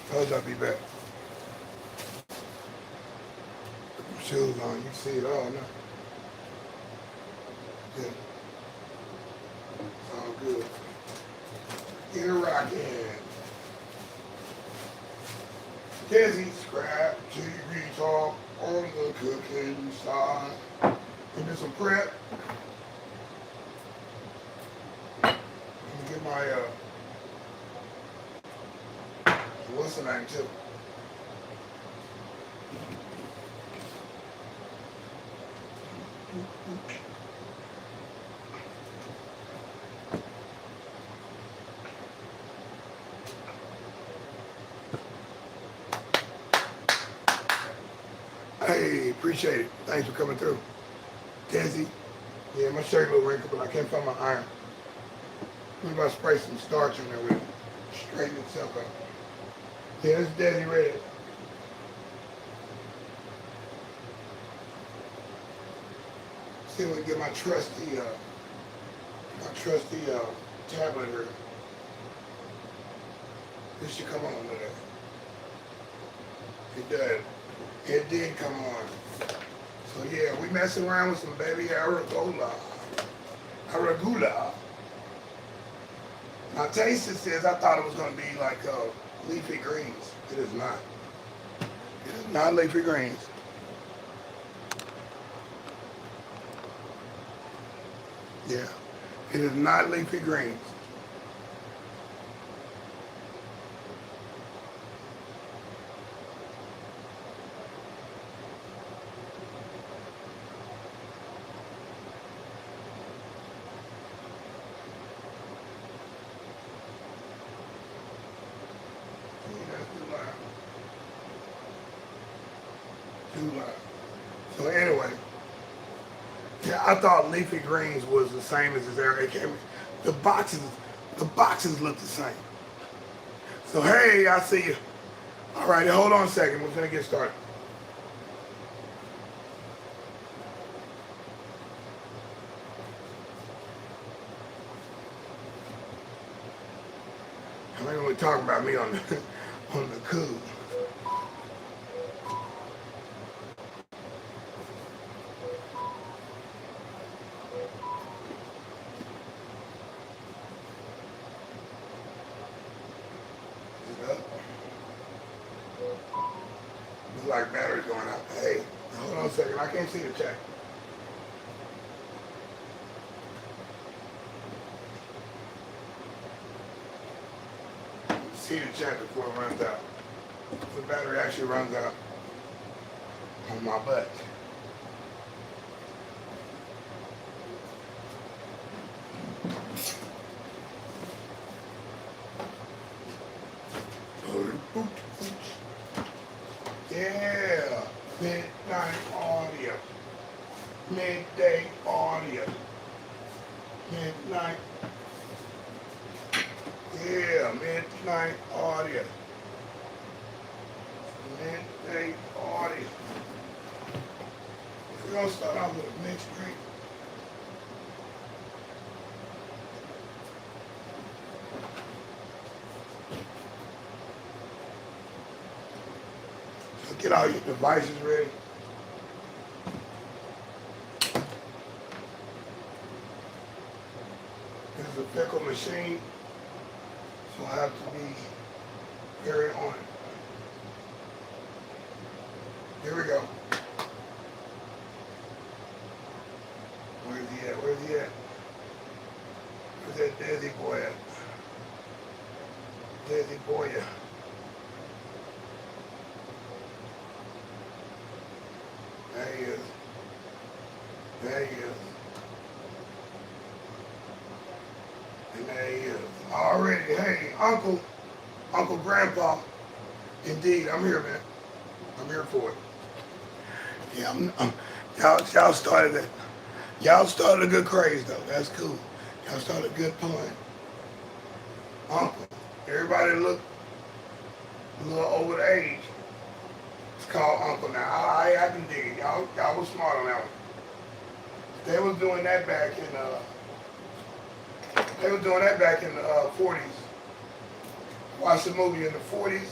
Told you I'll be back. Put your shoes on. You can see it all now. Yeah, it's all good. Get it rocking. deSz'e scrap TV talk on the cooking side. And do some prep. Let me get my what's the name too? Hey, appreciate it. Thanks for coming through. deSz'e. Yeah, my shirt a little wrinkled, but I can't find my iron. Maybe I spray some starch in there with it. Straighten itself out. Yeah, it's deSz'e red. See if we can get my trusty tablet here. This should come on today. It does. It did come on. So yeah, we messing around with some baby arugula. Arugula. Now taste it says I thought it was gonna be like leafy greens. It is not. It is not leafy greens. Yeah. It is not leafy greens. Too loud. So anyway, yeah, I thought leafy greens was the same as his area. The boxes look the same. So hey, I see you. All right, hold on a second. We're gonna get started. I'm not gonna talk about me on the on the cool. Looks like battery's going out. Hey, hold on a second. I can't see the chat. See the chat before it runs out. The battery actually runs out on my butt. Yeah, midnight audio. Midday audio. Midnight. Yeah, midnight audio. Midday audio. We're gonna start off with a mixed drink. So get all your devices ready. This is a pickle machine, so I have to be very on it. Here we go. Where's he at? Where's he at? Where's that deSz'e boy at? deSz'e boy at? There he is. There he is. And there he is. Already, hey, Uncle Grandpa. Indeed, I'm here, man. I'm here for it. Yeah, y'all started it. Y'all started a good craze though. That's cool. Y'all started a good pun. Uncle. Everybody look a little over the age. It's called Uncle now. I can dig it. Y'all was smart on that one. They was doing that back in the 40s. Watched the movie in the 40s.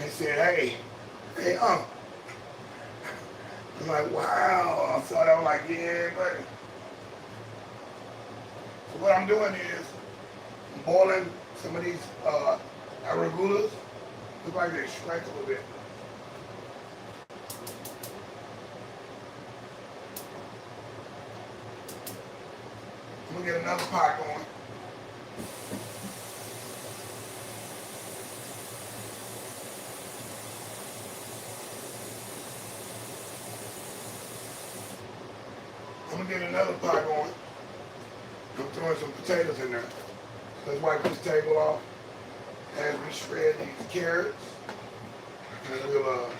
They said, hey, I'm like, wow. I saw that. I'm like, yeah, buddy. So what I'm doing is I'm boiling some of these arugula. Look like they shrank a little bit. I'm gonna get another pot going. I'm gonna get another pot going. I'm throwing some potatoes in there. Let's wipe this table off as we shred these carrots. And we'll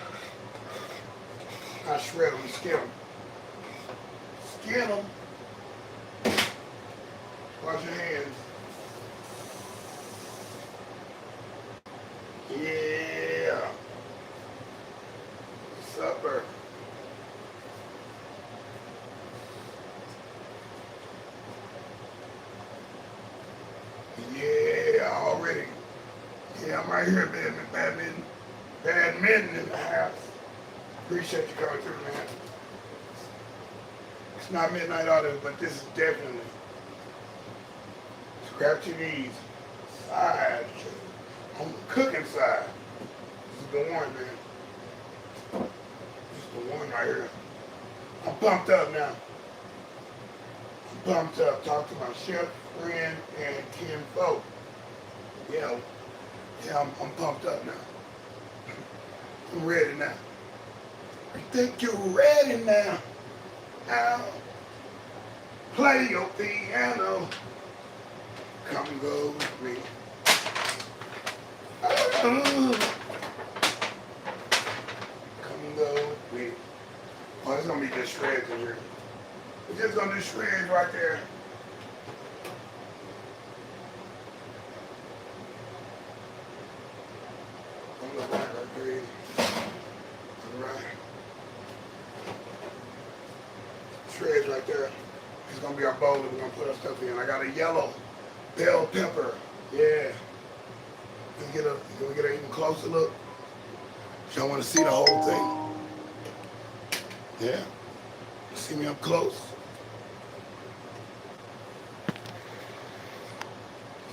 not shred them, skin them. Skin them. Wash your hands. Yeah. Supper. Yeah, already. Yeah, I'm right here, badminton in the house. Appreciate you coming through, man. It's not midnight auto, but this is definitely scrap TV's side, on the cooking side. This is the one, man. This is the one right here. I'm pumped up now. I'm pumped up. Talk to my chef friend and Ken folk. Yeah, I'm pumped up now. I'm ready now. You think you're ready now? Now, play your piano. Come and go with me. Come and go with me. Oh, it's gonna be just shreds in here. We're just gonna do shreds right there. I'm gonna back right there. All right. Shreds right there. It's gonna be our bowl that we're gonna put our stuff in. I got a yellow bell pepper. Yeah. Can we get an even closer look? Y'all want to see the whole thing? Yeah. See me up close?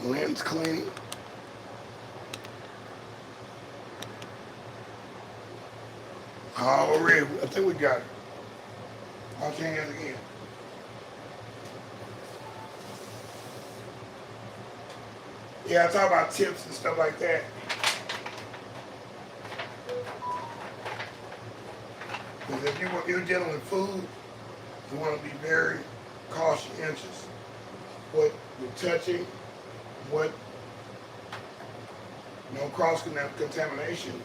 Lens cleaning. Already, I think we got it. Wash your hands again. Yeah, I talk about tips and stuff like that. Because if you're dealing with food, you want to be very conscientious. What you're touching, what, no cross-contamination.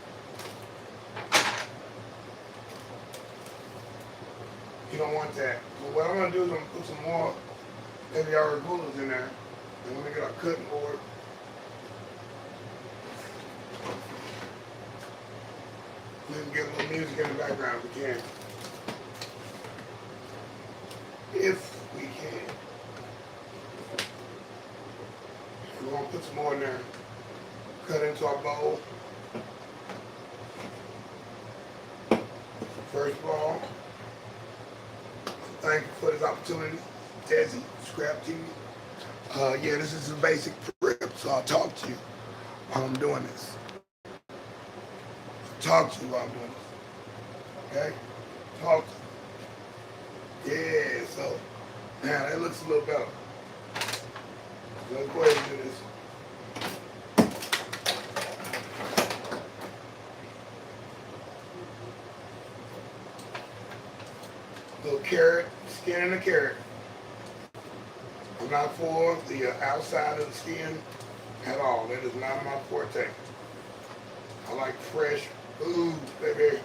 You don't want that. So what I'm going to do is I'm going to put some more maybe arugula in there. And we're going to get our cutting board. We can get a little music in the background if we can. If we can. We're going to put some more in there. Cut into our bowl. First of all, thank you for this opportunity. deSz'e, Scrap TV. Yeah, this is a basic prep, so I'll talk to you while I'm doing this. Talk to you while I'm doing this. Okay? Talk to you. Yeah, so now that looks a little better. Let's go ahead and do this. Little carrot, skin and the carrot. I'm not for the outside of the skin at all. That is not my forte. I like fresh food, baby.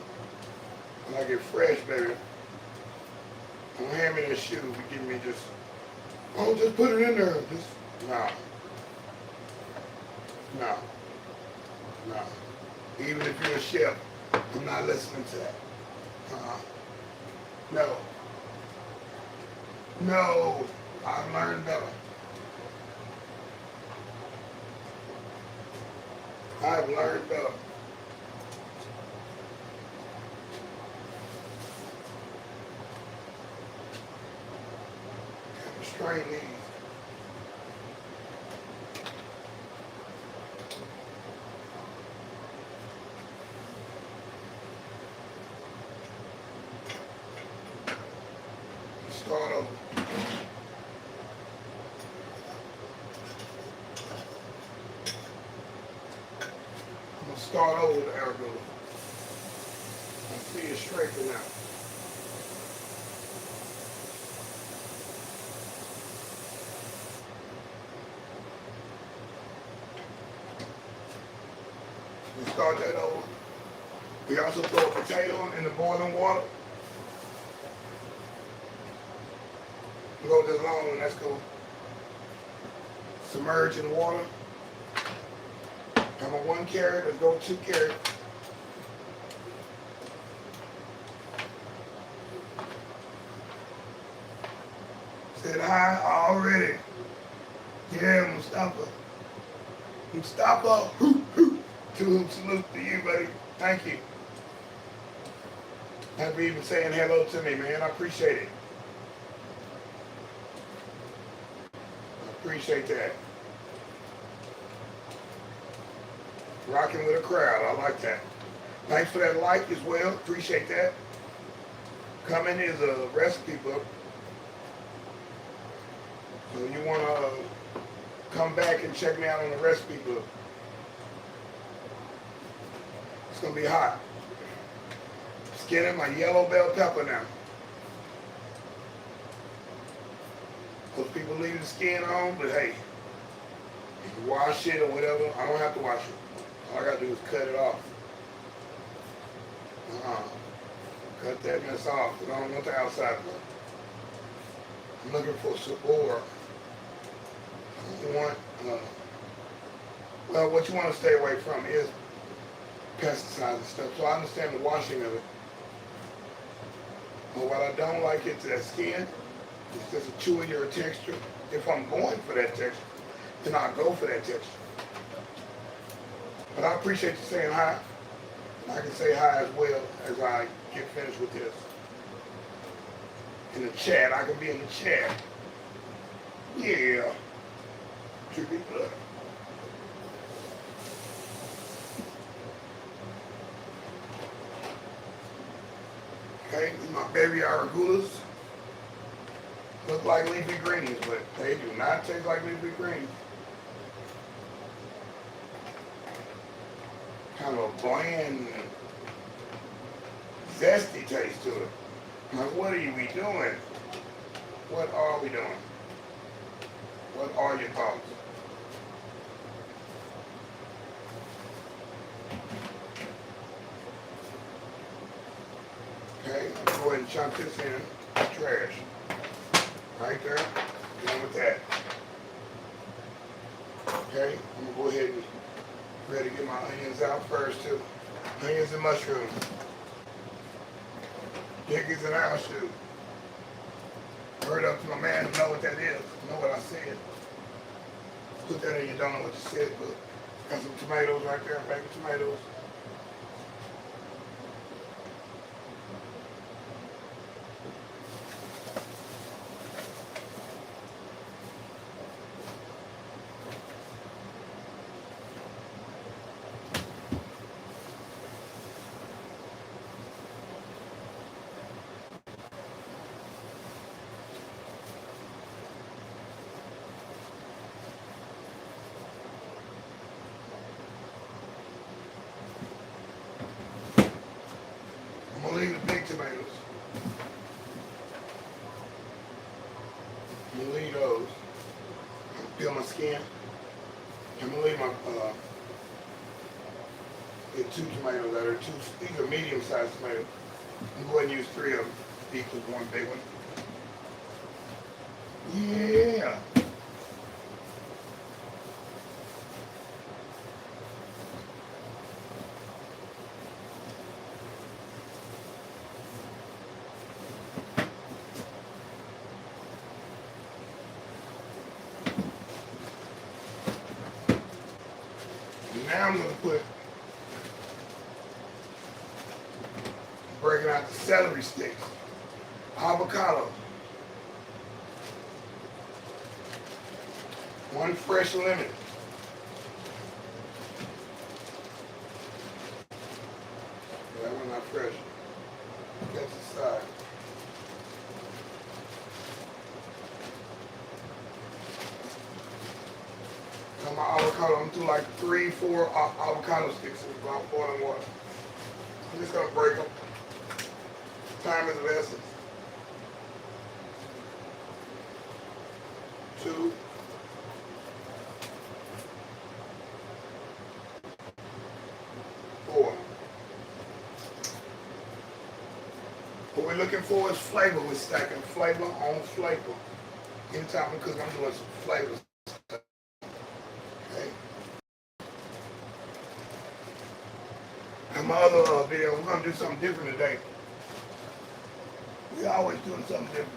I like it fresh, baby. Don't hand me that shit if you give me just, oh, just put it in there. Just, no. No. No. Even if you're a chef, I'm not listening to that. No. No. I've learned better. I've learned better. strain these. Start over. I'm going to start over with the air glue. I see it straighten out. We start that over. We also throw a potato in the boiling water. Go this long and let's go submerge in water. I'm a 1 carrot, let's go 2 carrots. Said hi already. Yeah, Mustafa. Mustafa. Salute to you, buddy. Thank you. Thank you for even saying hello to me, man. I appreciate it. Appreciate that. Rocking with a crowd. I like that. Thanks for that like as well. Appreciate that. Coming is a recipe book. So you want to come back and check me out on the recipe book. It's going to be hot. Skinning my yellow bell pepper now. Most people leave the skin on, but hey, you can wash it or whatever. I don't have to wash it. All I got to do is cut it off. Cut that mess off, because I don't want the outside part. I'm looking for spore. You want, well, what you want to stay away from is pesticides and stuff. So I understand the washing of it. But what I don't like is that skin. It's just a chewier texture. If I'm going for that texture, then I'll go for that texture. But I appreciate you saying hi. And I can say hi as well as I get finished with this. In the chat, I can be in the chat. Yeah. Should be good. Okay, my baby aragulas. Look like leafy greens, but they do not taste like leafy greens. Kind of a bland, zesty taste to it. Like, what are we doing? What are we doing? What are your thoughts? Okay, I'm going to go ahead and chunk this in. Trash. Right there. Done with that. Okay, I'm going to go ahead and ready to get my onions out first too. Onions and mushrooms. Dickies and owl shoe. Word up to my man who know what that is. Know what I said. Put that in, you don't know what you said, but got some tomatoes right there, a bag of tomatoes. I'm gonna leave the big tomatoes. I'm gonna leave those. Peel my skin. I'm gonna leave my get 2 tomatoes that are these are medium-sized tomatoes. I'm going to go ahead and use 3 of them equals 1 big one. Yeah. Now I'm going to breaking out the celery sticks, avocado, 1 fresh lemon. That one not fresh. That's the side. Got my avocado. I'm through like 3-4 avocado sticks in about boiling water. I'm just gonna break them. Time is of essence. 2. 4. What we're looking for is flavor. We're stacking flavor on flavor. Anytime I'm cooking, I'm doing some flavors. Okay. In my other video, we're gonna do something different today. We're always doing something different.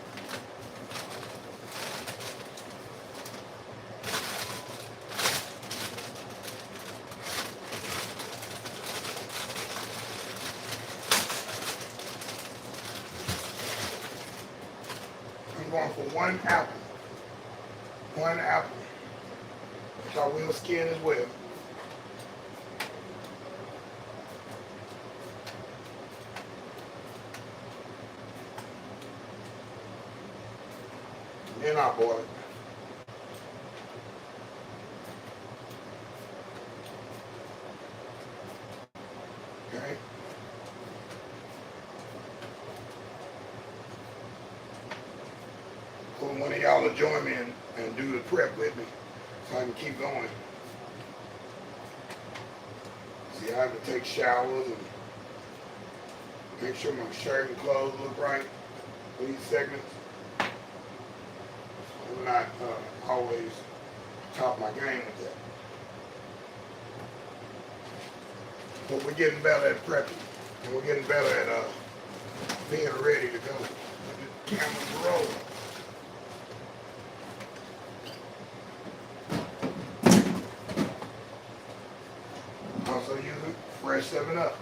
I'm going for 1 apple. 1 apple. Which I will skin as well. Then I boil it. Okay. So one of y'all will join me and do the prep with me so I can keep going. See, I have to take showers and make sure my shirt and clothes look right for these segments. I'm not always top of my game with that. But we're getting better at prepping. And we're getting better at being ready to go. The camera's rolling. Also using fresh 7-Up.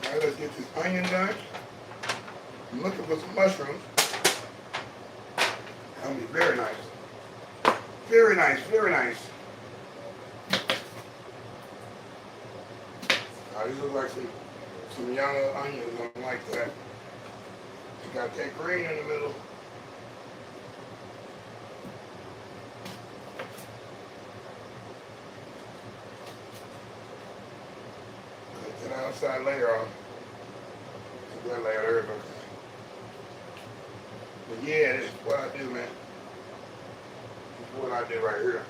Alright, let's get this onion done. I'm looking for some mushrooms. That'll be very nice. Very nice, very nice. These look like some young onions. I don't like that. You got that green in the middle. Cut that outside layer off. Take that layer there, okay. But yeah, this is what I do, man. This is what I do right here.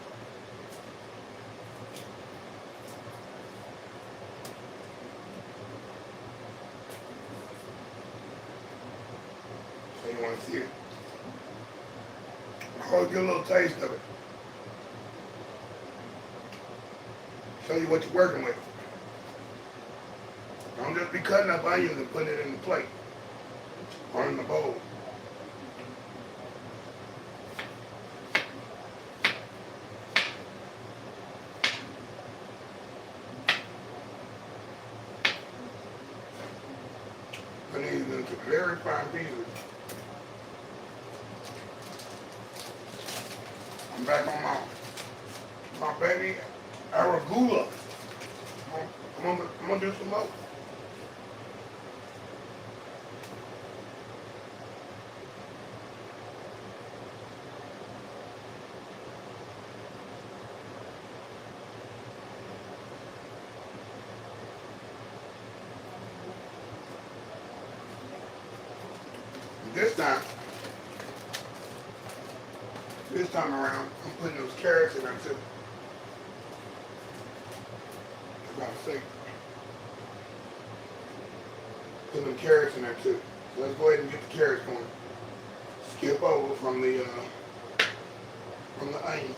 So you want to see it? I'll get a little taste of it. Show you what you're working with. Don't just be cutting up onions and putting it in the plate or in the bowl. Put these into very fine pieces. I'm back on my baby arugula. I'm gonna do some more. This time around, I'm putting those carrots in there too. About to say, put them carrots in there too. So let's go ahead and get the carrots going. Skip over from the onion.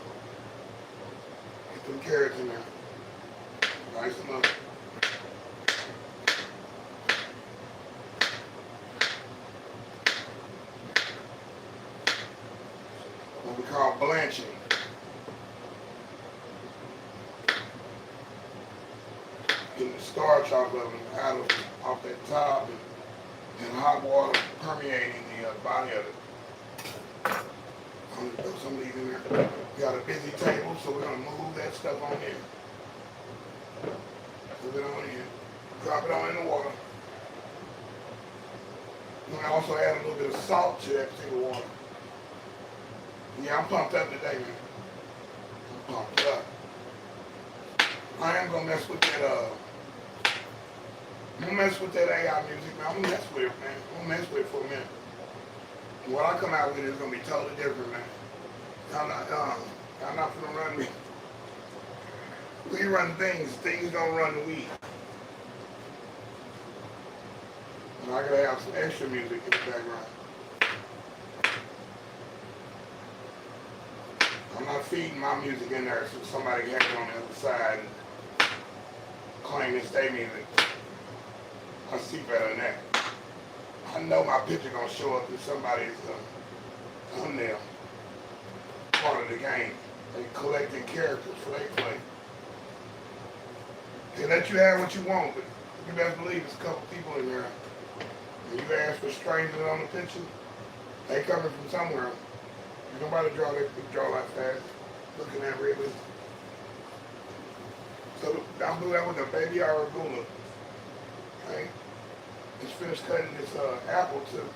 Get them carrots in there. Dice them up. What we call blanching. Getting the starch off of them, off that top, and and hot water permeating the body of it. I'm going to throw some of these in there. We got a busy table, so we're going to move that stuff on in. Move it on in. Drop it on in the water. I'm going to also add a little bit of salt to that particular water. Yeah, I'm pumped up today, man. I'm pumped up. I am going to mess with that, I'm going to mess with that AI music, man. I'm going to mess with it, man. I'm going to mess with it for a minute. And what I come out with is going to be totally different, man. Y'all not going to run me. We run things. Things don't run we. And I got to have some extra music in the background. I'm not feeding my music in there so somebody can have it on the other side and claim it's their music. I see better than that. I know my picture gonna show up in somebody's thumbnail. Part of the game. They collecting characters for they play. They let you have what you want, but you best believe there's a couple people in there. And you ask for strangers on the picture, they coming from somewhere. Nobody draw like fast. Looking at really. So I'll do that with a baby arugula. Okay? Just finished cutting this apple too.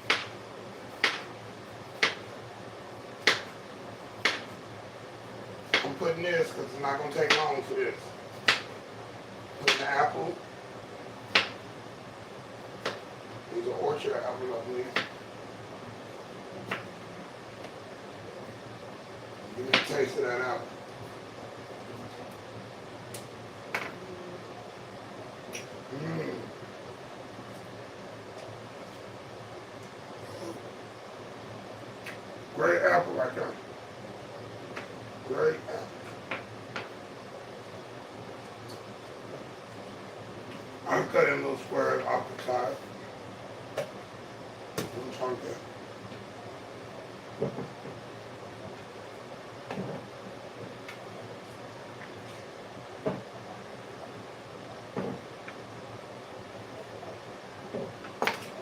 I'm putting this because it's not going to take long for this. Putting the apple. These are orchard apples, I believe. Give me a taste of that apple. Mmm. Great apple right there. Great apple. I'm cutting little squares off the side. Like that.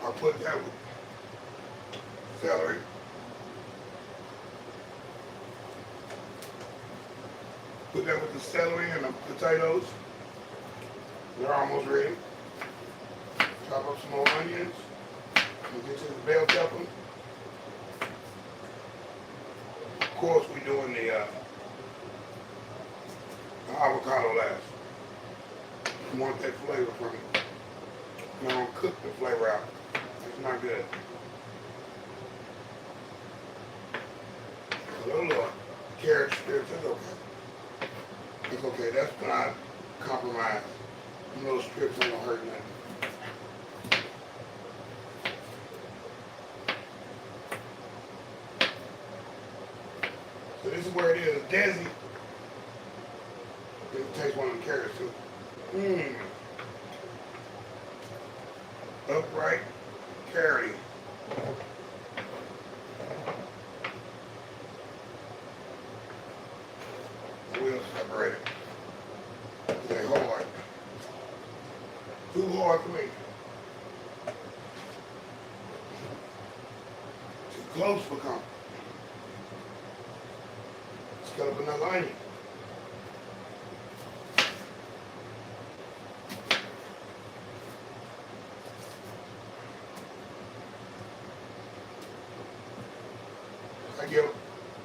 I'll put that with celery. Put that with the celery and the potatoes. They're almost ready. Chop up some more onions. Get to the bell pepper. Of course, we're doing the avocado last. You want that flavor from it. You don't cook the flavor out. It's not good. A little carrot strips is okay. It's okay. That's not compromise. Little strips ain't gonna hurt nothing. So this is where it is. deSz'e. It takes one of them carrots too. Mmm. Upright carrot. The wheels separated. They hard. Too hard for me. Too close for comfort. Let's cut up another onion.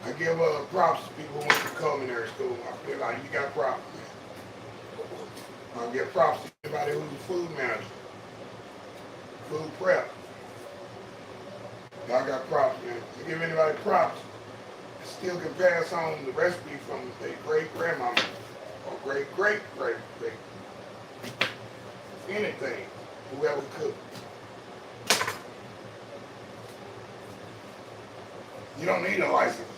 I give props to people who went to culinary school. I feel like you got props, man. I give props to anybody who's a food manager, food prep. Y'all got props, man. I give anybody props. Still can pass on the recipe from their great-grandmama or great-great-great-great. Anything, whoever cooked. You don't need a license.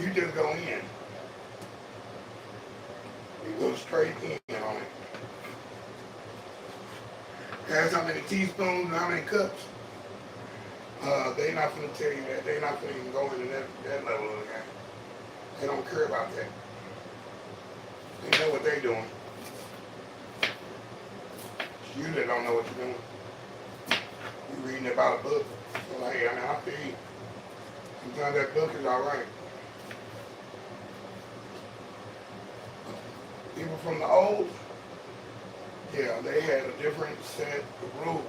You just go in. You go straight in on it. Ask how many teaspoons and how many cups. They're not going to tell you that. They're not going to even go into that level of the game. They don't care about that. They know what they're doing. It's you that don't know what you're doing. reading about a book. So like, I mean, I feel you. Sometimes that book is alright. People from the old, yeah, they had a different set of rules.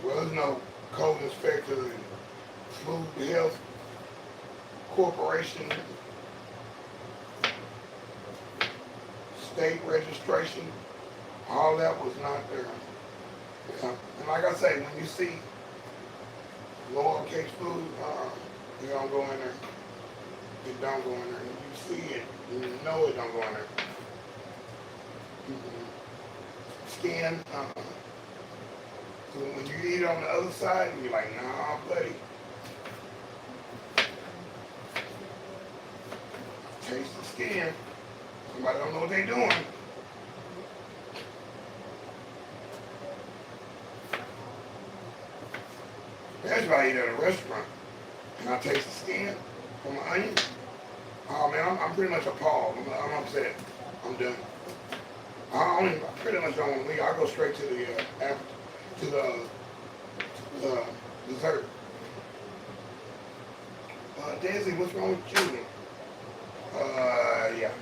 There was no code inspector and food health corporation, state registration. All that was not there. Yeah. And like I say, when you see lowercase food, you don't go in there. It don't go in there. If you see it, you know it don't go in there. Skin, so when you eat on the other side, you're like, nah, buddy. Taste the skin. Somebody don't know what they doing. That's why I eat at a restaurant. And I taste the skin from the onion. Oh man, I'm pretty much appalled. I'm upset. I'm done. I pretty much don't want to leave. I go straight to the dessert. DeSz'e, what's wrong with you? Yeah.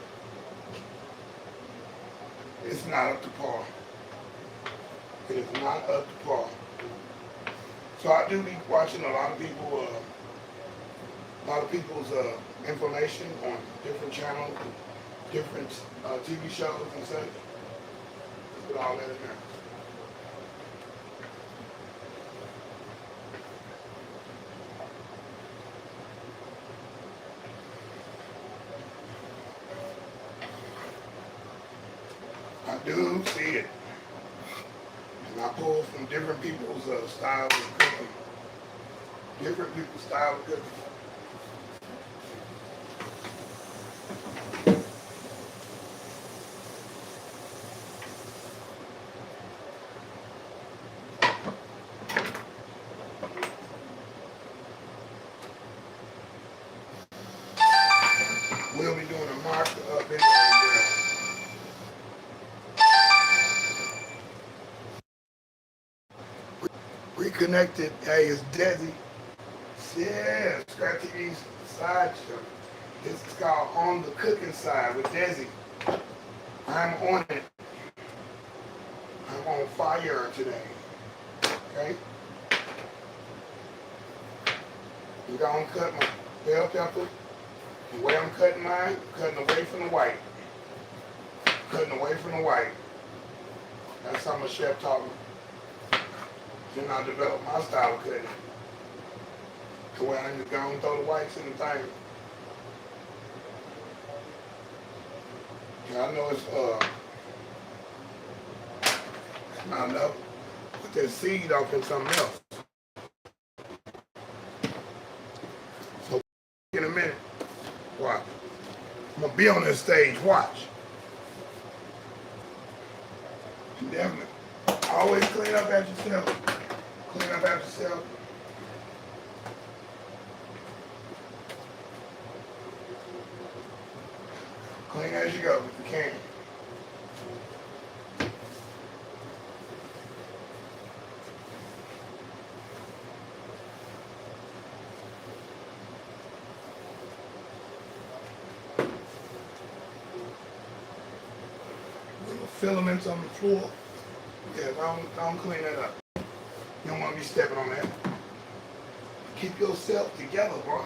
It's not up to par. It is not up to par. So I do be watching a lot of people's information on different channels, different TV shows and such. Put all that in there. I do see it. And I pull from different people's styles of cooking. Different people's style of cooking. We'll be doing a mock video again. Reconnected. Hey, it's DeSz'e. Yeah, Scrap TV's side show. This is called On the Cooking Side with DeSz'e. I'm on it. I'm on fire today. Okay? I'm going to cut my bell pepper. The way I'm cutting mine, cutting away from the white. Cutting away from the white. That's how my chef taught me. Then I developed my style of cutting. The way I just go and throw the whites in the thing. Yeah, I know it's not enough. Put that seed off in something else. So in a minute, watch. I'm gonna be on this stage, watch. And definitely, always clean up after yourself. Clean up after yourself. Clean as you go, if you can. Little filaments on the floor. Yeah, don't clean that up. You don't want to be stepping on that. Keep yourself together, boy.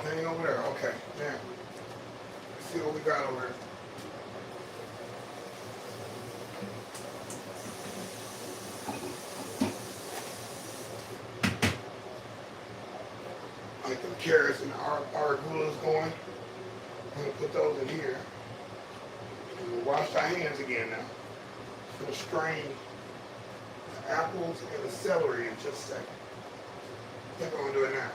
Hang over there. Okay, now. Let's see what we got over there. Like them carrots and our gulas going. I'm going to put those in here. And we'll wash our hands again now. I'm going to strain the apples and the celery in just a second. I think I'm going to do it now.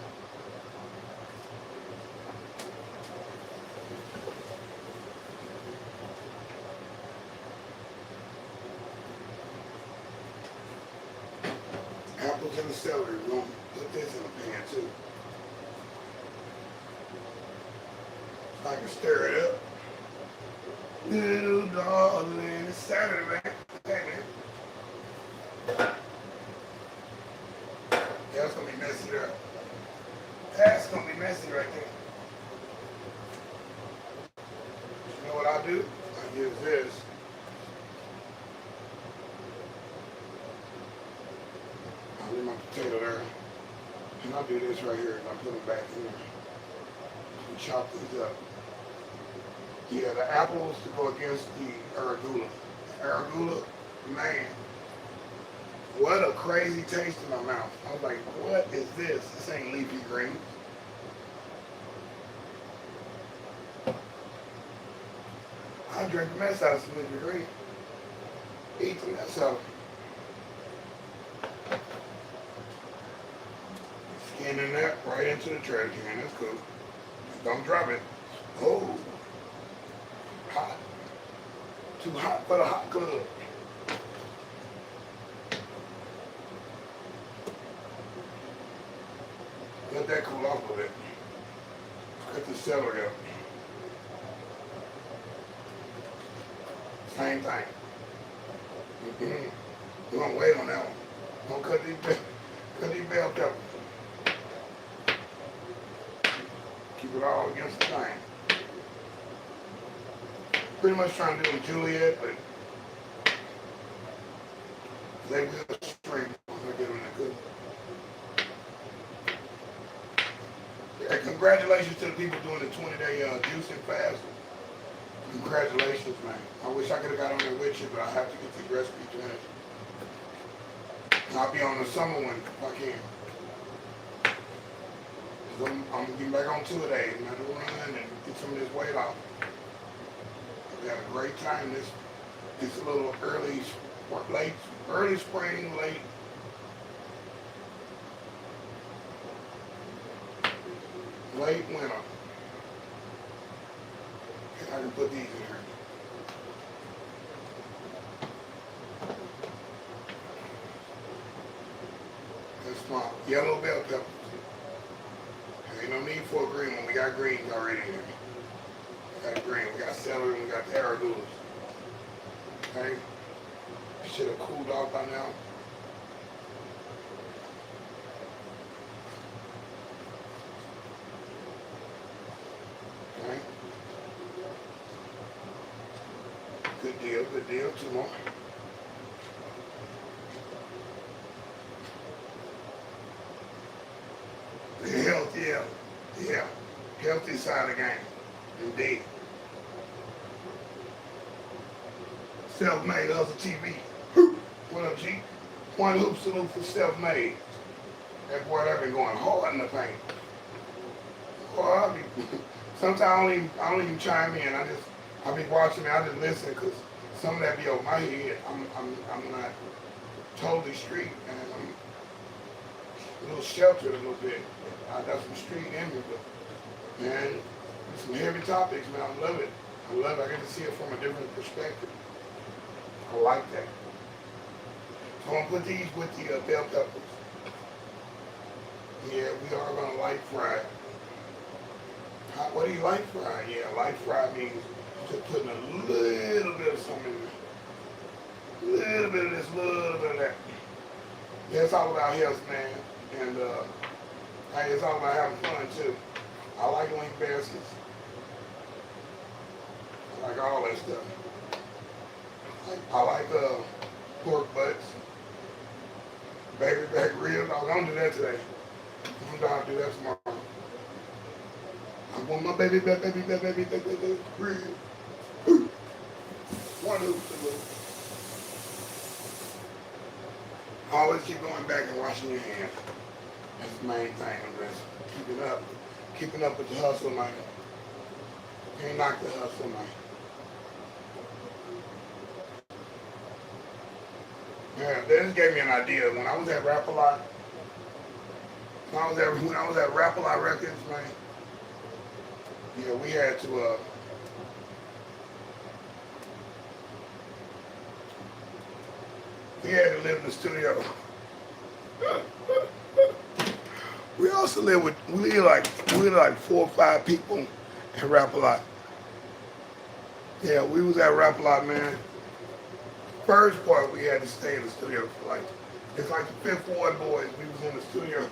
Apples and the celery. We're going to put this in the pan too. I can stir it up. Little darling, it's Saturday, man. Hey, man. Yeah, it's gonna be messy there. That's gonna be messy right there. You know what I do? I use this. I leave my potato there. And I'll do this right here and I'll put them back in there. And chop these up. Yeah, the apples to go against the arugula. Arugula, man, what a crazy taste in my mouth. I was like, what is this? This ain't leafy greens. I drink the mess out of some leafy greens. Eat the mess out of them. Skinning that right into the trash can. That's cool. Don't drop it. Oh. Hot. Too hot for the hot club. Let that cool off a bit. Cut the celery up. Same thing. We're gonna wait on that one. Don't cut these bell peppers. Keep it all against the thing. Pretty much trying to do a Juliet, but they will string once I get them that good. Yeah, congratulations to the people doing the 20-day juicing fast. Congratulations, man. I wish I could have got on there with you, but I have to get the recipe finished. And I'll be on the summer one if I can. I'm getting back on 2 days. I'm going to run and get some of this weight off. We had a great time this little early spring, late winter. And I can put these in here. That's my yellow bell peppers. There ain't no need for a green one. We got greens already in here. We got green, we got celery, and we got the aragulas. Okay? It should have cooled off by now. Okay? Good deal, good deal. 2 more. Health, yeah. Yeah. Healthy side of the game. Indeed. Self-made hustle TV. What up, G? One hoop salute for self-made. That boy, I've been going hard in the paint. Boy, sometimes I don't even chime in. I be watching it. I just listen because some of that be over my head. I'm not totally street, and I'm a little sheltered a little bit. I got some street in me, but man, some heavy topics, man. I love it. I love it. I get to see it from a different perspective. I like that. So I'm gonna put these with the bell peppers. Yeah, we are gonna light fry. What do you light fry? Yeah, light fry means just putting a little bit of something in there. A little bit of this, little bit of that. Yeah, it's all about health, man. And hey, it's all about having fun too. I like link baskets. I like all that stuff. I like pork butts, baby back ribs. I don't do that today. I'm gonna do that tomorrow. I want my baby back rib. One hoop salute. Always keep going back and washing your hands. That's the main thing. I'm just keeping up with the hustle, man. Can't knock the hustle, man. Yeah, this gave me an idea. When I was at Rap-A-Lot, when I was at Rap-A-Lot Records, man, yeah, we had to live in the studio. We also live like 4 or 5 people at Rap-A-Lot. Yeah, we was at Rap Lot, man. First part, we had to stay in the studio for like, it's like the Fifth Ward boys. We was in the studio.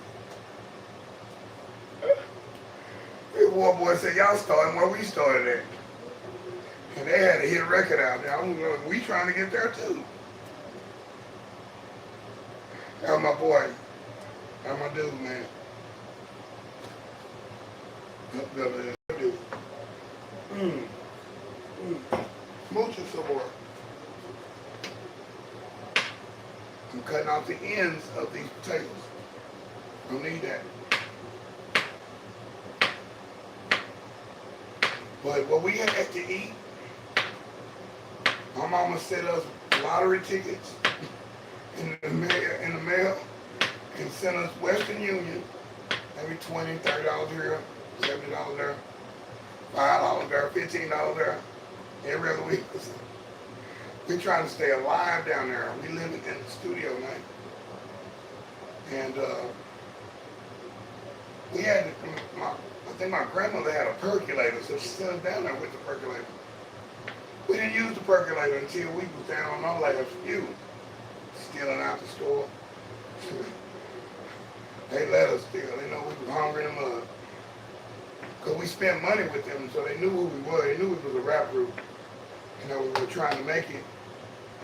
Fifth Ward boys said, y'all starting where we started at. And they had a hit record out there. We trying to get there too. That was my boy. That was my dude, man. That dude. Mucho sabor. I'm cutting off the ends of these potatoes. Don't need that. But what we had to eat, my mama sent us lottery tickets in the mail and sent us Western Union, maybe $20, $30 here, $70 there, $5 there, $15 there, every other week. We're trying to stay alive down there. We living in the studio, man. And we had, I think my grandmother had a percolator, so she sent us down there with the percolator. We didn't use the percolator until we was down on our last few, stealing out the store. They let us steal. They know we was hungry in the mud. Because we spent money with them, so they knew who we were. They knew we was a rap group. You know, we were trying to make it,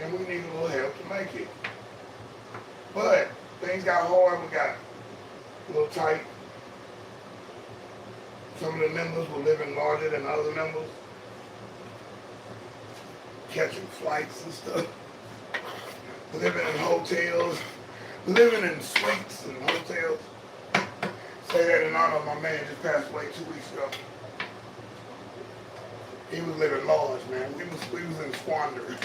and we needed a little help to make it. But things got hard. We got a little tight. Some of the members were living larger than other members, catching flights and stuff, living in hotels, living in suites and hotels. Say that in honor of my man just passed away 2 weeks ago. He was living large, man. We was in squander.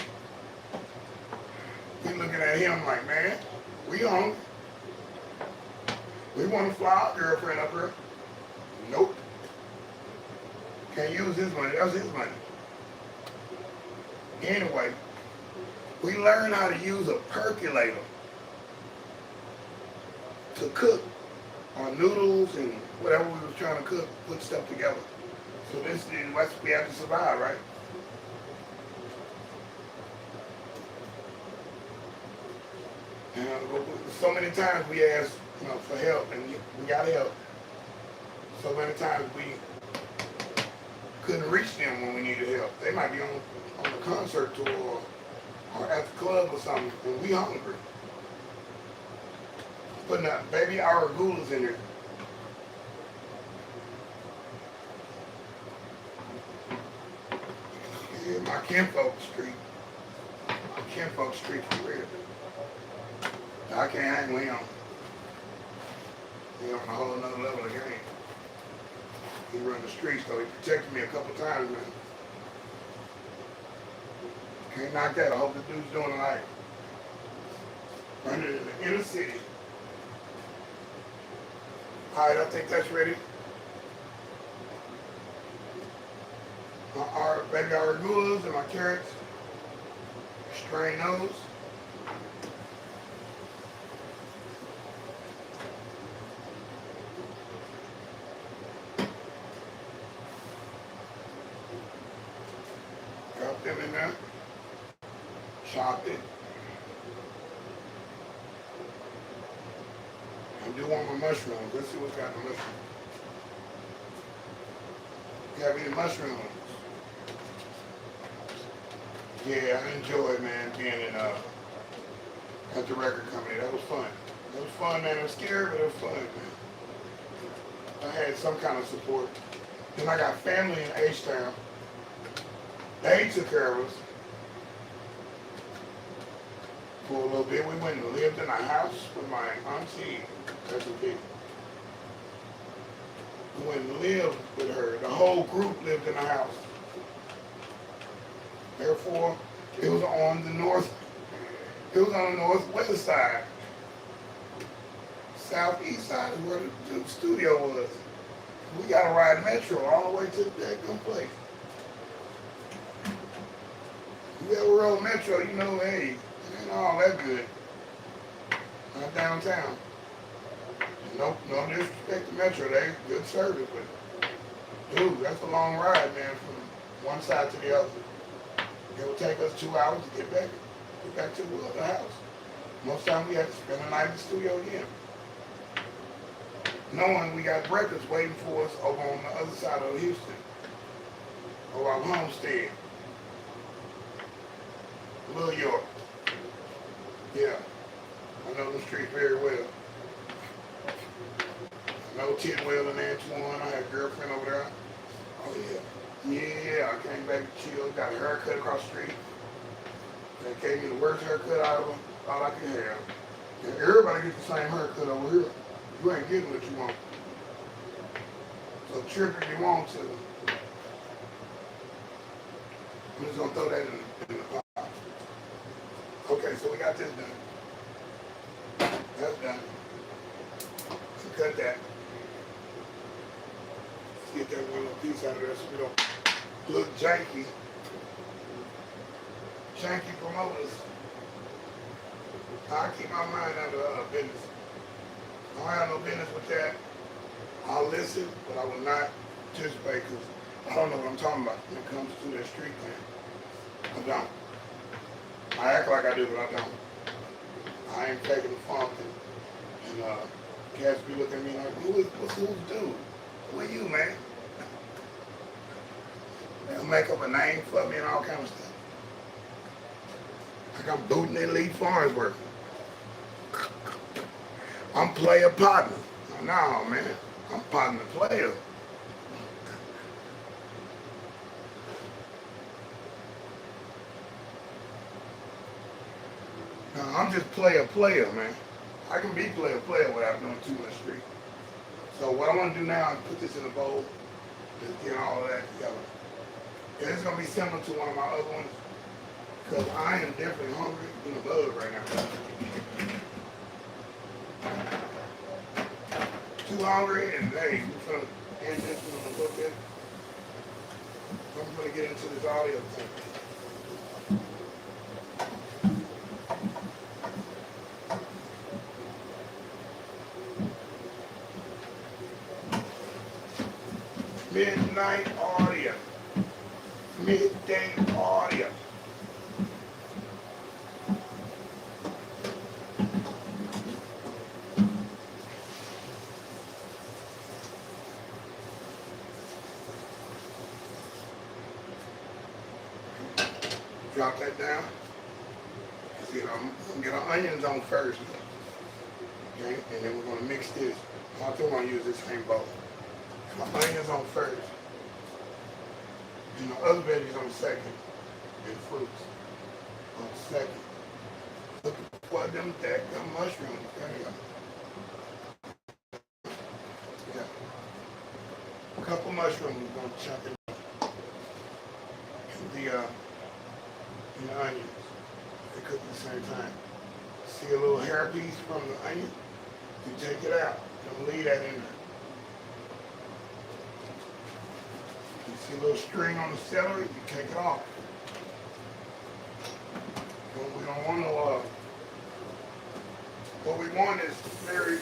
We looking at him like, man, we hungry. We want to fly our girlfriend up here. Nope. Can't use his money. That's his money. Anyway, we learned how to use a percolator to cook our noodles and whatever we was trying to cook, put stuff together. So this is what we have to survive, right? And so many times we asked, for help, and we got help. So many times we couldn't reach them when we needed help. They might be on a concert tour or at the club or something, and we hungry. Putting up baby aragulas in there. Yeah, my kinfolk street. My kinfolk street for real. I can't hang with him. He's on a whole nother level of game. He run the streets, though. He protected me a couple times, man. Can't knock that. I hope the dude's doing all right. Running in the inner city. All right, I think that's ready. Our baby aragulas and my carrots. Strain those. Drop them in there. Chop it. I do want my mushrooms. Let's see what's got in the mushrooms. You have any mushrooms? Yeah, I enjoyed, man, being in at the record company. That was fun. It was fun, man. It was scary, but it was fun, man. I had some kind of support. Then I got family in H-Town. They took care of us for a little bit. We went and lived in a house with my auntie. That's a big. We went and lived with her. The whole group lived in a house. Therefore, it was on the northwest side. Southeast side is where the studio was. We got to ride metro all the way to that good place. You ever rode metro, hey, it ain't all that good. Not downtown. No disrespect to metro, they good service, but dude, that's a long ride, man, from one side to the other. It would take us 2 hours to get back to the house. Most time we had to spend the night in the studio again. Knowing we got breakfast waiting for us over on the other side of Houston, or our homestead, Little York. Yeah, I know the street very well. I know Tidwell and Antoine. I had a girlfriend over there. Oh yeah. Yeah, I came back to chill, got a haircut across the street. They gave me the worst haircut out of them, all I could have. And everybody gets the same haircut over here. You ain't getting what you want. So trip if you want to. I'm just gonna throw that in the pot. Okay, so we got this done. That's done. So cut that. Let's get that one little piece out of there so we don't look janky. Janky promoters. I keep my mind out of business. I don't have no business with that. I'll listen, but I will not participate because I don't know what I'm talking about when it comes to that street thing. I don't. I act like I do, but I don't. I ain't taking the funk and cats be looking at me like, what's who's dude? Who are you, man? They'll make up a name for me and all kind of stuff. Like I'm booting in Lee Farnsworth. I'm player partner. No, man. I'm partner player. No, I'm just player, man. I can be player without doing too much street. So what I want to do now is put this in a bowl. Just get all of that together. And it's going to be similar to one of my other ones. Because I am definitely hungry in the bug right now. Too hungry, and hey, we're going to end this in a little bit. I'm going to get into this audio thing. Midnight audio. Midday audio. Drop that down. See, I'm gonna get our onions on first. Okay, and then we're gonna mix this. I think we're gonna use this same bowl. My onions on first. And the other veggies on second. And fruits on second. Look for them mushrooms. There you go. Yeah. A couple mushrooms we're gonna chop it up. And the onions. They cook at the same time. See a little hair piece from the onion? You take it out. Don't leave that in there. You see a little string on the celery? You take it off. We don't want no, what we want is very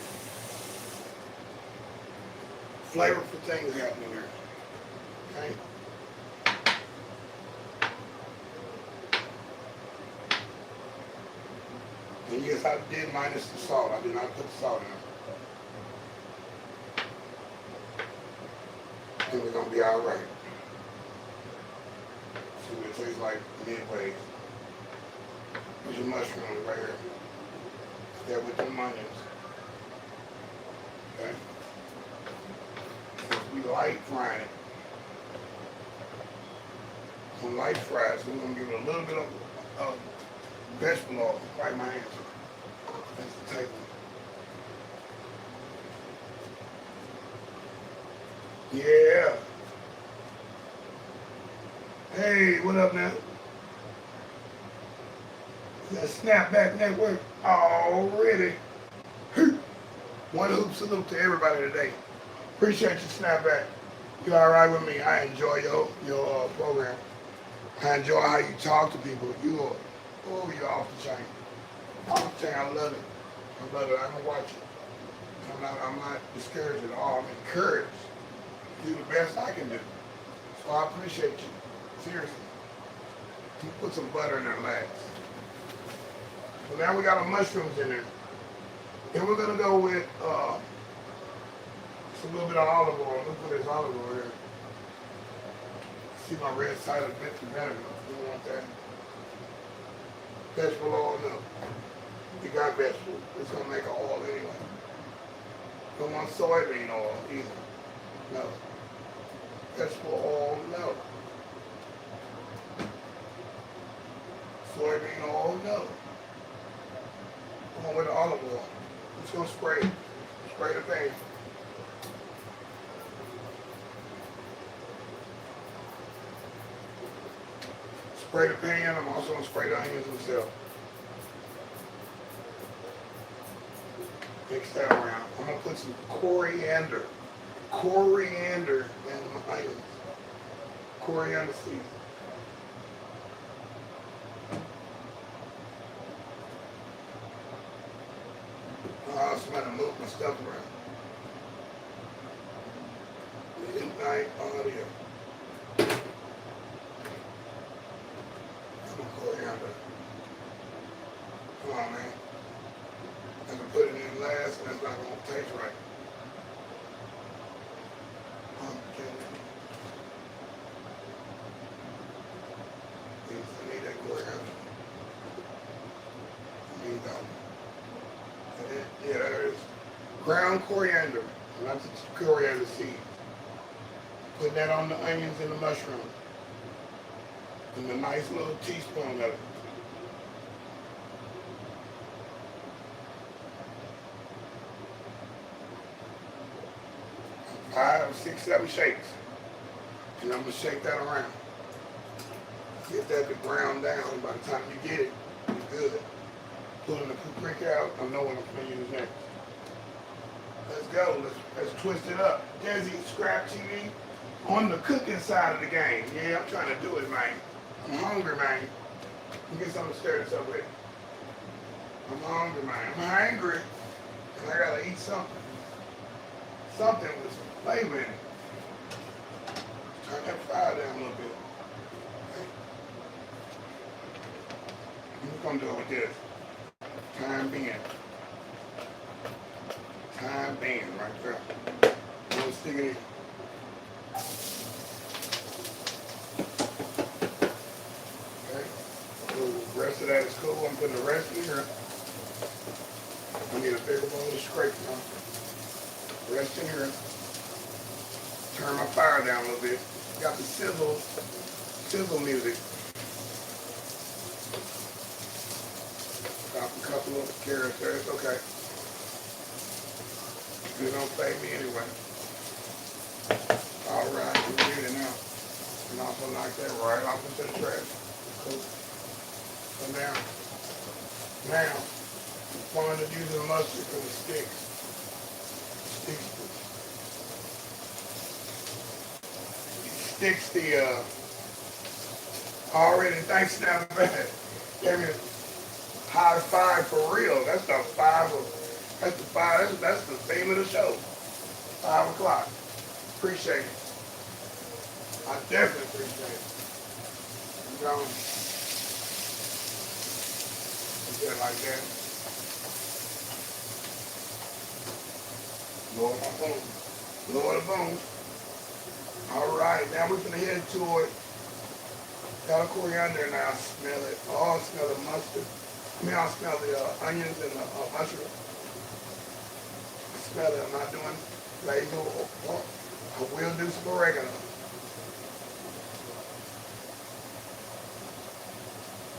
flavorful things happening there. Okay? And yes, I did minus the salt. I did not put the salt in it. And we're going to be all right. See what it tastes like midway. There's your mushrooms right here. There with the onions. Okay? So we light frying it. On light fry, so we're going to give it a little bit of vegetable oil. Wipe my hands. That's the table. Yeah. Hey, what up now? That Snapback Network already. One hoop salute to everybody today. Appreciate you, Snapback. You all right with me? I enjoy your program. I enjoy how you talk to people. You're off the chain. Off the chain. I love it. I love it. I'm gonna watch it. I'm not discouraged at all. I'm encouraged to do the best I can do. So I appreciate you. Seriously. Put some butter in there last. So now we got our mushrooms in there. And we're gonna go with just a little bit of olive oil. Look at this olive oil here. See my red side a bit too better. You want that? Vegetable oil, no. You got vegetable. It's gonna make an oil anyway. Don't want soybean oil either. No. Vegetable oil, no. Soybean oil, no. Going with the olive oil. Just gonna spray it. Spray the pan. Spray the pan. I'm also gonna spray the onions themselves. Mix that around. I'm gonna put some coriander. Coriander in my onions. Coriander seeds. I also gotta move my stuff around. Midnight audio. Some coriander. Come on, man. I'm gonna put it in last, and that's not gonna taste right. I need that coriander. I need that one. Yeah, there it is. Ground coriander, not the coriander seed. Put that on the onions and the mushrooms. And a nice little teaspoon of it. 5, 6, 7 shakes. And I'm gonna shake that around. Get that to ground down. By the time you get it, you're good. Pulling the paprika out, I know what I'm gonna use next. Let's go, let's twist it up. deSz'e Scrap TV on the cooking side of the game. Yeah, I'm trying to do it, man. I'm hungry, man. Let me get something to stir this up with. I'm hungry, man. I'm hungry. And I gotta eat something. Something with some flavor in it. Turn that fire down a little bit. Okay. We're gonna do it with this. Time being. Time being right there. I'm gonna stick it in. Okay. The rest of that is cool. I'm putting the rest in here. I need a bigger bowl to scrape now. Rest in here. Turn my fire down a little bit. Got the sizzle music. Drop a couple of carrots there. It's okay. It don't save me anyway. All right, we're ready now. And also knock that right off into the trash. Cool. So now, I'm fond of using mustard for the sticks. Sticks the already thanks now back. Gave me a high five for real. That's the five. That's the theme of the show. 5 o'clock. Appreciate it. I definitely appreciate it. I'm going. Get it like that. Lower my boom. Lower the boom. All right, now we're gonna head to it. Got a coriander now. I smell it. Oh, I smell the mustard. I smell the onions and the mushroom. I smell it. I'm not doing basil. I will do some oregano.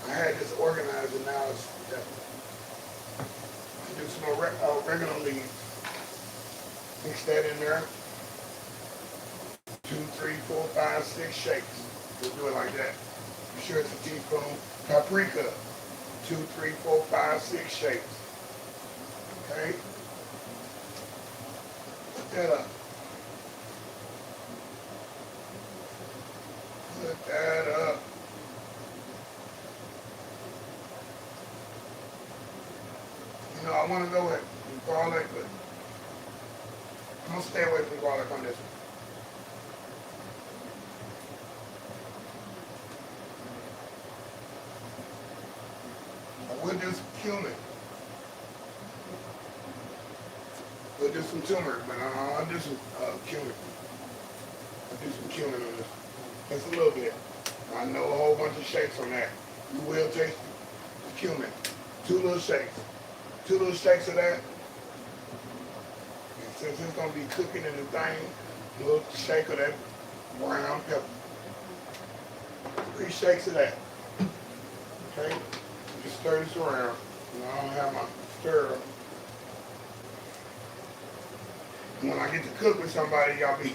I had this organized and now it's I do some oregano leaves. Mix that in there. 2, 3, 4, 5, 6 shakes. We'll do it like that. Be sure it's a teaspoon. Paprika. 2, 3, 4, 5, 6 shakes. Okay? Put that up. Put that up. You know, I want to go with garlic, but I'm going to stay away from garlic on this one. We'll do some cumin. We'll do some turmeric, but I'll do some cumin. I'll do some cumin on this. Just a little bit. I know a whole bunch of shakes on that. You will taste the cumin. 2 little shakes. 2 little shakes of that. And since it's going to be cooking in the thing, a little shake of that brown pepper. 3 shakes of that. Okay? Just stir this around. And I don't have my stirrer. And when I get to cook with somebody, y'all be...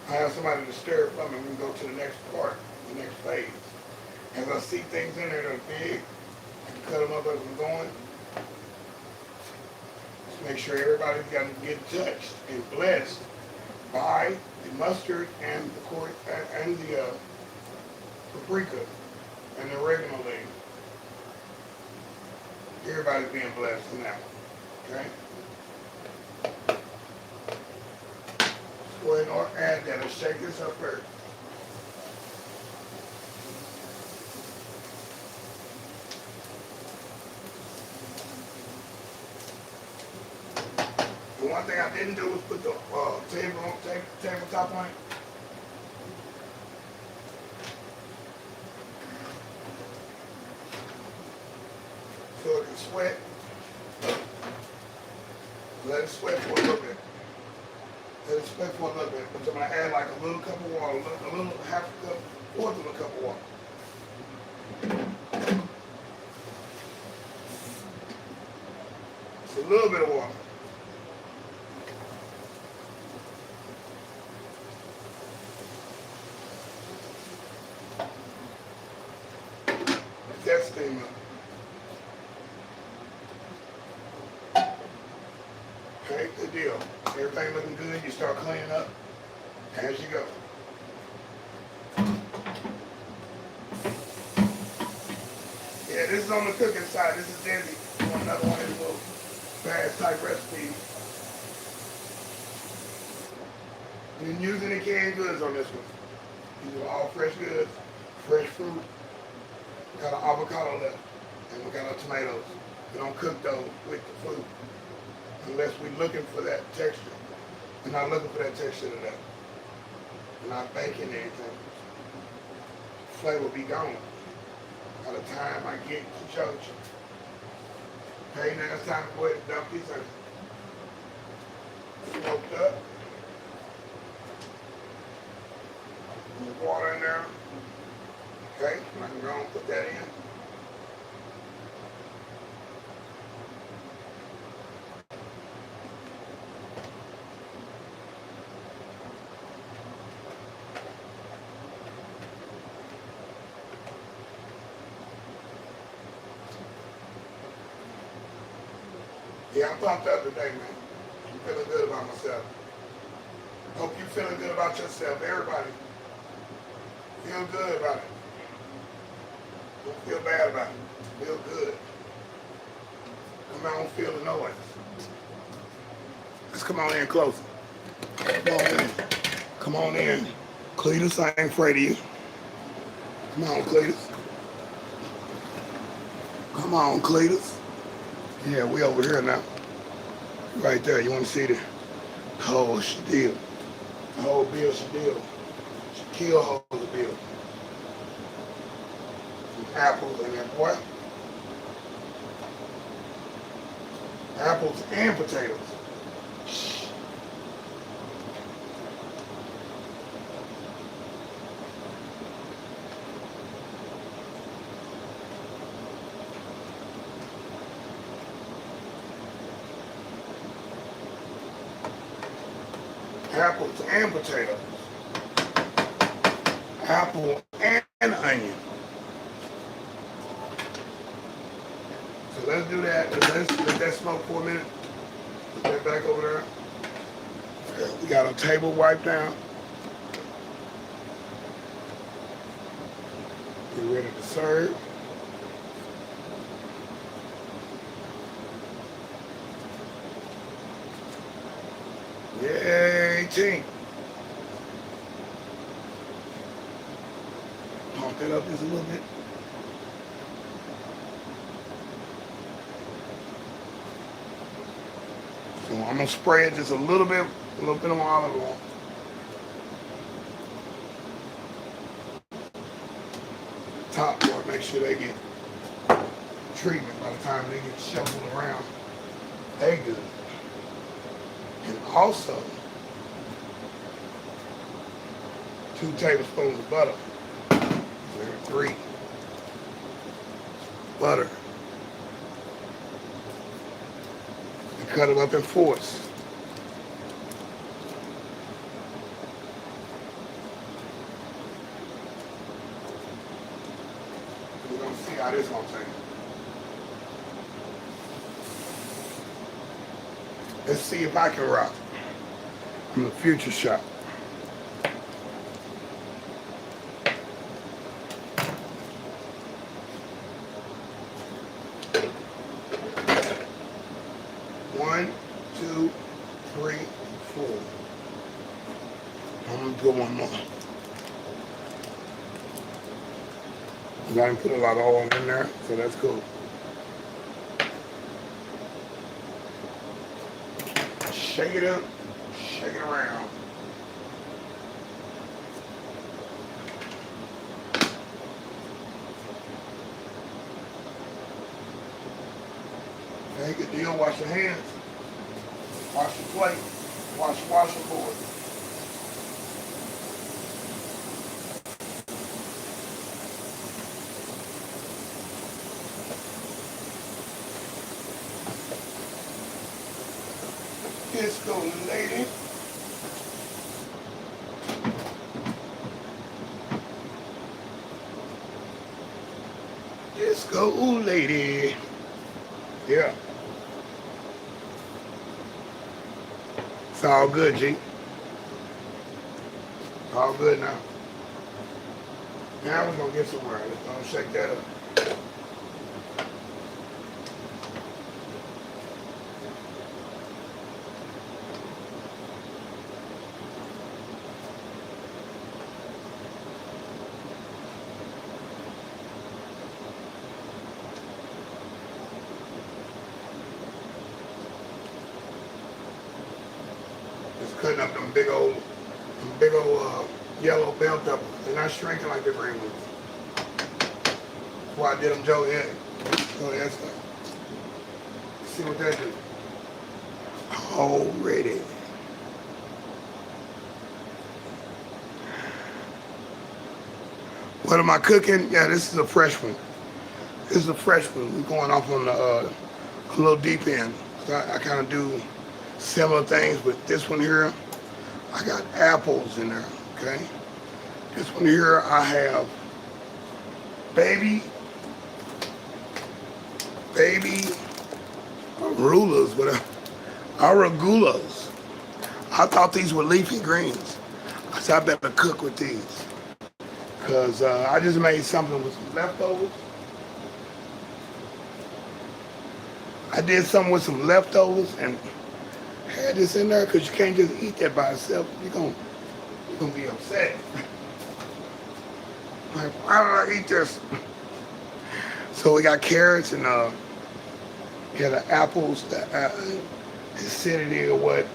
I have somebody to stir it for me and we go to the next part, the next phase. As I see things in there that are big, I can cut them up as I'm going. Just make sure everybody's got to get touched and blessed by the mustard and the paprika and the oregano leaves. Everybody's being blessed in that one. Okay? Go ahead and add that and shake this up first. The one thing I didn't do was put the tabletop on it. So it can sweat. Let it sweat for a little bit. Let it sweat for a little bit. But I'm going to add like a little cup of water, a little half a cup, fourth of a cup of water. It's a little bit of water. Let that steam up. Okay, good deal. Everything looking good, you start cleaning up as you go. Yeah, this is on the cooking side. This is deSz'e. You want another one of these little fast type recipes. You didn't use any canned goods on this one. These are all fresh goods, fresh fruit. We got an avocado left, and we got our tomatoes. We don't cook those with the food. Unless we're looking for that texture. We're not looking for that texture today. We're not baking anything. Flavor will be gone by the time I get to church. Okay, now it's time to go ahead and dump these in. Smoked up. Put water in there. Okay, I can go and put that in. Yeah, I'm pumped up today, man. I'm feeling good about myself. Hope you're feeling good about yourself. Everybody, feel good about it. Don't feel bad about it. Feel good. Come on, feel the noise. Let's come on in closer. Come on in. Come on in. Cletus, I ain't afraid of you. Come on, Cletus. Come on, Cletus. Yeah, we over here now. Right there. You want to see the whole spiel. The whole bill spiel. Kill whole bill. Some apples in there, boy. Apples and potatoes. Apples and potatoes. Apple and onion. So let's do that. Let's let that smoke for a minute. Put that back over there. We got our table wiped down. We're ready to serve. Yay, team. Pump it up just a little bit. So I'm gonna spray it just a little bit of olive oil. Top part, make sure they get treatment by the time they get shuffled around. They good. And also 2 tablespoons of butter. There, 3. Butter. And cut them up in 4ths. We're gonna see how this gonna take. Let's see if I can rock. I'm a future shot. One, 2, 3, 4. I'm gonna put one more. I didn't put a lot of oil in there, so that's cool. Shake it up, shake it around. Okay, good deal. Wash your hands. Wash your plate. Wash your washing board. Disco lady. Disco lady. Yeah. It's all good, G. It's all good now. Now we're gonna get somewhere. Let's go shake that up. Just cutting up them big old yellow bell peppers. They're not shrinking like the green ones. That's why I did them Joe Head. So that's like, see what that do. Already. What am I cooking? Yeah, this is a fresh one. This is a fresh one. We're going off on the a little deep end. So I kind of do similar things, but this one here, I got apples in there, okay? This one here, I have baby arulas, aragulas. I thought these were leafy greens. I said I better cook with these. Because I just made something with some leftovers. I did something with some leftovers and had this in there because you can't just eat that by itself. You're gonna be upset. Like, why did I eat this? So we got carrots and yeah, the apples, the acidity or what.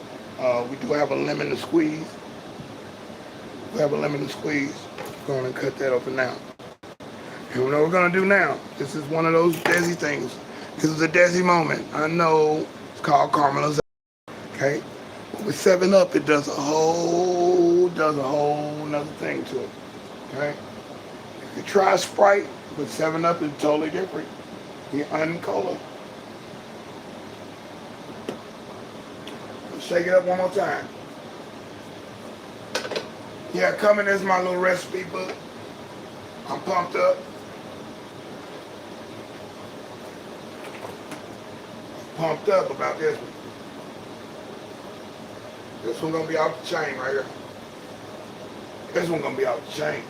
We do have a lemon to squeeze. We have a lemon to squeeze. Going and cut that open now. And what we're gonna do now, this is one of those deSz'e things. This is a deSz'e moment. I know it's called caramelization. Okay? But with 7-Up, it does a whole nother thing to it. Okay? If you try Sprite with 7-Up, it's totally different. You uncola. Shake it up one more time. Yeah, coming is my little recipe book. I'm pumped up. Pumped up about this one. This one gonna be off the chain right here. This one gonna be off the chain.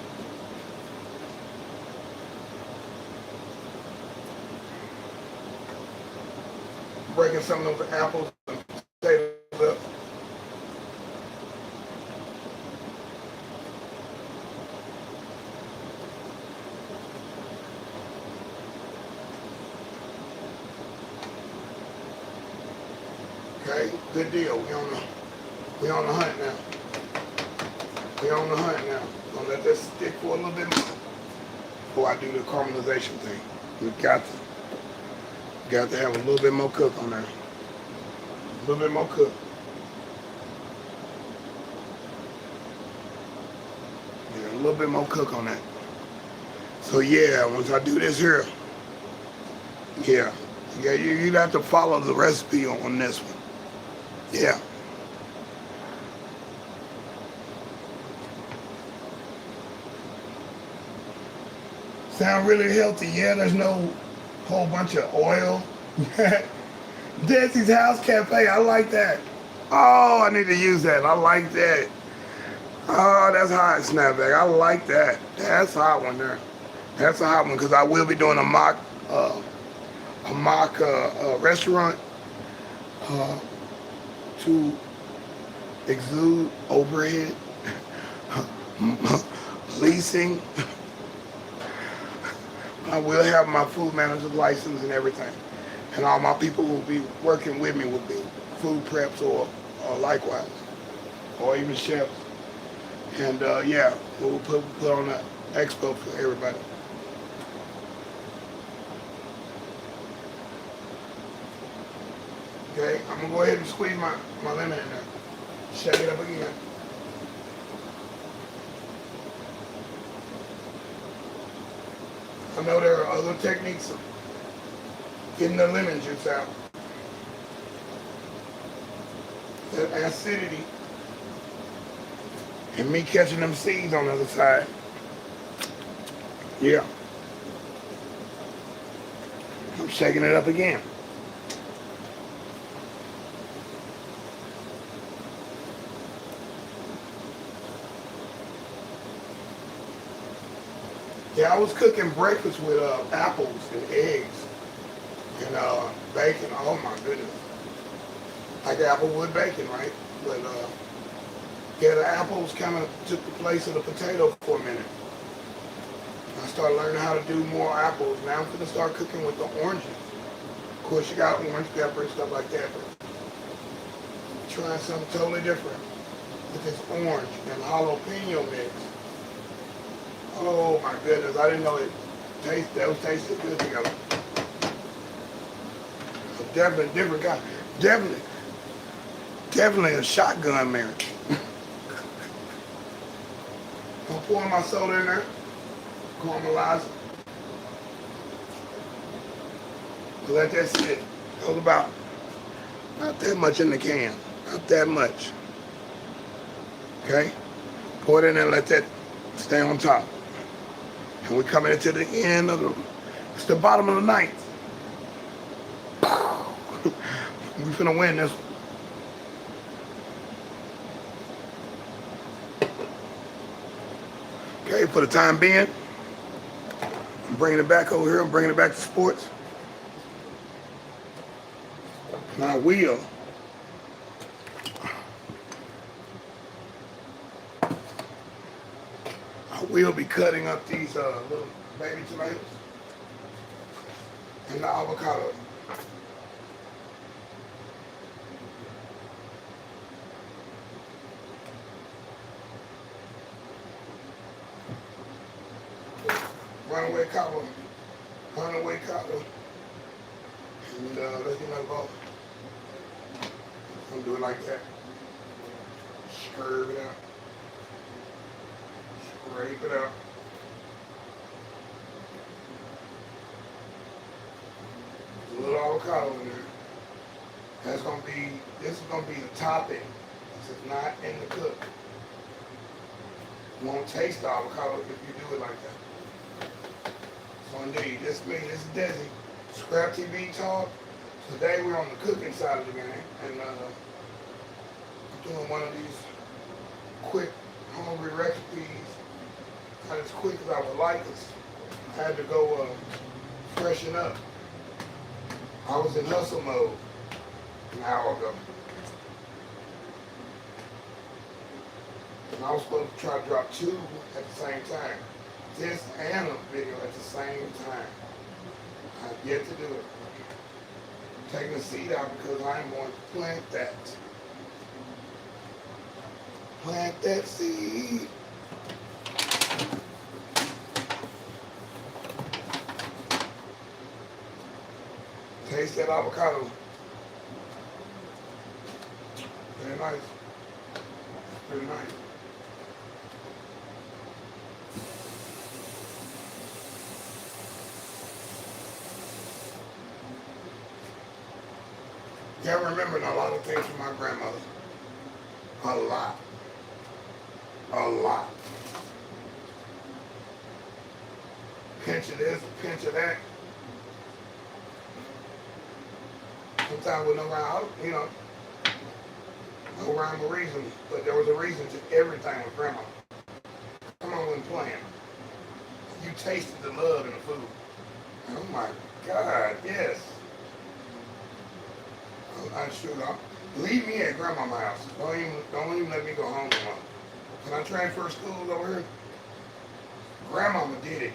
Breaking some of those apples and potatoes up. Okay, good deal. We on the hunt now. We on the hunt now. Gonna let this stick for a little bit more before I do the caramelization thing. We got to have a little bit more cook on there. A little bit more cook. Yeah, a little bit more cook on that. So yeah, once I do this here, yeah, you have to follow the recipe on this one. Yeah. Sound really healthy. Yeah, there's no whole bunch of oil. deSz'e's House Cafe, I like that. Oh, I need to use that. I like that. Oh, that's hot snapback. I like that. That's a hot one there. That's a hot one because I will be doing a mock restaurant to exude overhead leasing. I will have my food manager's license and everything. And all my people who will be working with me will be food preps or likewise, or even chefs. And yeah, we'll put on an expo for everybody. Okay, I'm gonna go ahead and squeeze my lemon in there. Shake it up again. I know there are other techniques of getting the lemon juice out. That acidity and me catching them seeds on the other side. Yeah. I'm shaking it up again. Yeah, I was cooking breakfast with apples and eggs and bacon. Oh my goodness. Like applewood bacon, right? But yeah, the apples kind of took the place of the potato for a minute. I started learning how to do more apples. Now I'm going to start cooking with the oranges. Of course, you got orange pepper and stuff like that, but trying something totally different with this orange and jalapeno mix. Oh my goodness, I didn't know those tasted good together. So definitely different kind. Definitely a shotgun marriage. I'm pouring my soda in there, caramelize it. Let that sit. Hold about not that much in the can, not that much. Okay, pour it in there and let that stay on top. And we're coming into the end of it's the bottom of the ninth. We're finna win this one. Okay, for the time being, I'm bringing it back over here. I'm bringing it back to sports. And I will be cutting up these little baby tomatoes and the avocado. Runaway copper, and let's get another ball. I'm doing like that. Scrape it out. Scrape it out. A little avocado in there. This is gonna be the topping. This is not in the cook. You won't taste the avocado if you do it like that. So indeed, this is deSz'e. Scrap TV Talk. Today we're on the cooking side of the game, and I'm doing one of these quick hungry recipes. Not as quick as I would like, because I had to go freshen up. I was in hustle mode an hour ago. And I was supposed to try to drop 2 at the same time. This and a video at the same time. I've yet to do it. Taking the seed out because I am going to plant that. Plant that seed. Taste that avocado. Very nice. Pretty nice. Yeah, I remember a lot of things from my grandmother. A lot. A lot. Pinch of this, pinch of that. Sometimes with no rhyme, no rhyme or reason, but there was a reason to everything with grandma. Grandma wasn't playing. You tasted the love in the food. Oh my God, yes. I'm sure. Leave me at grandma's house. Don't even let me go home no more. Can I transfer schools over here? Grandmama did it.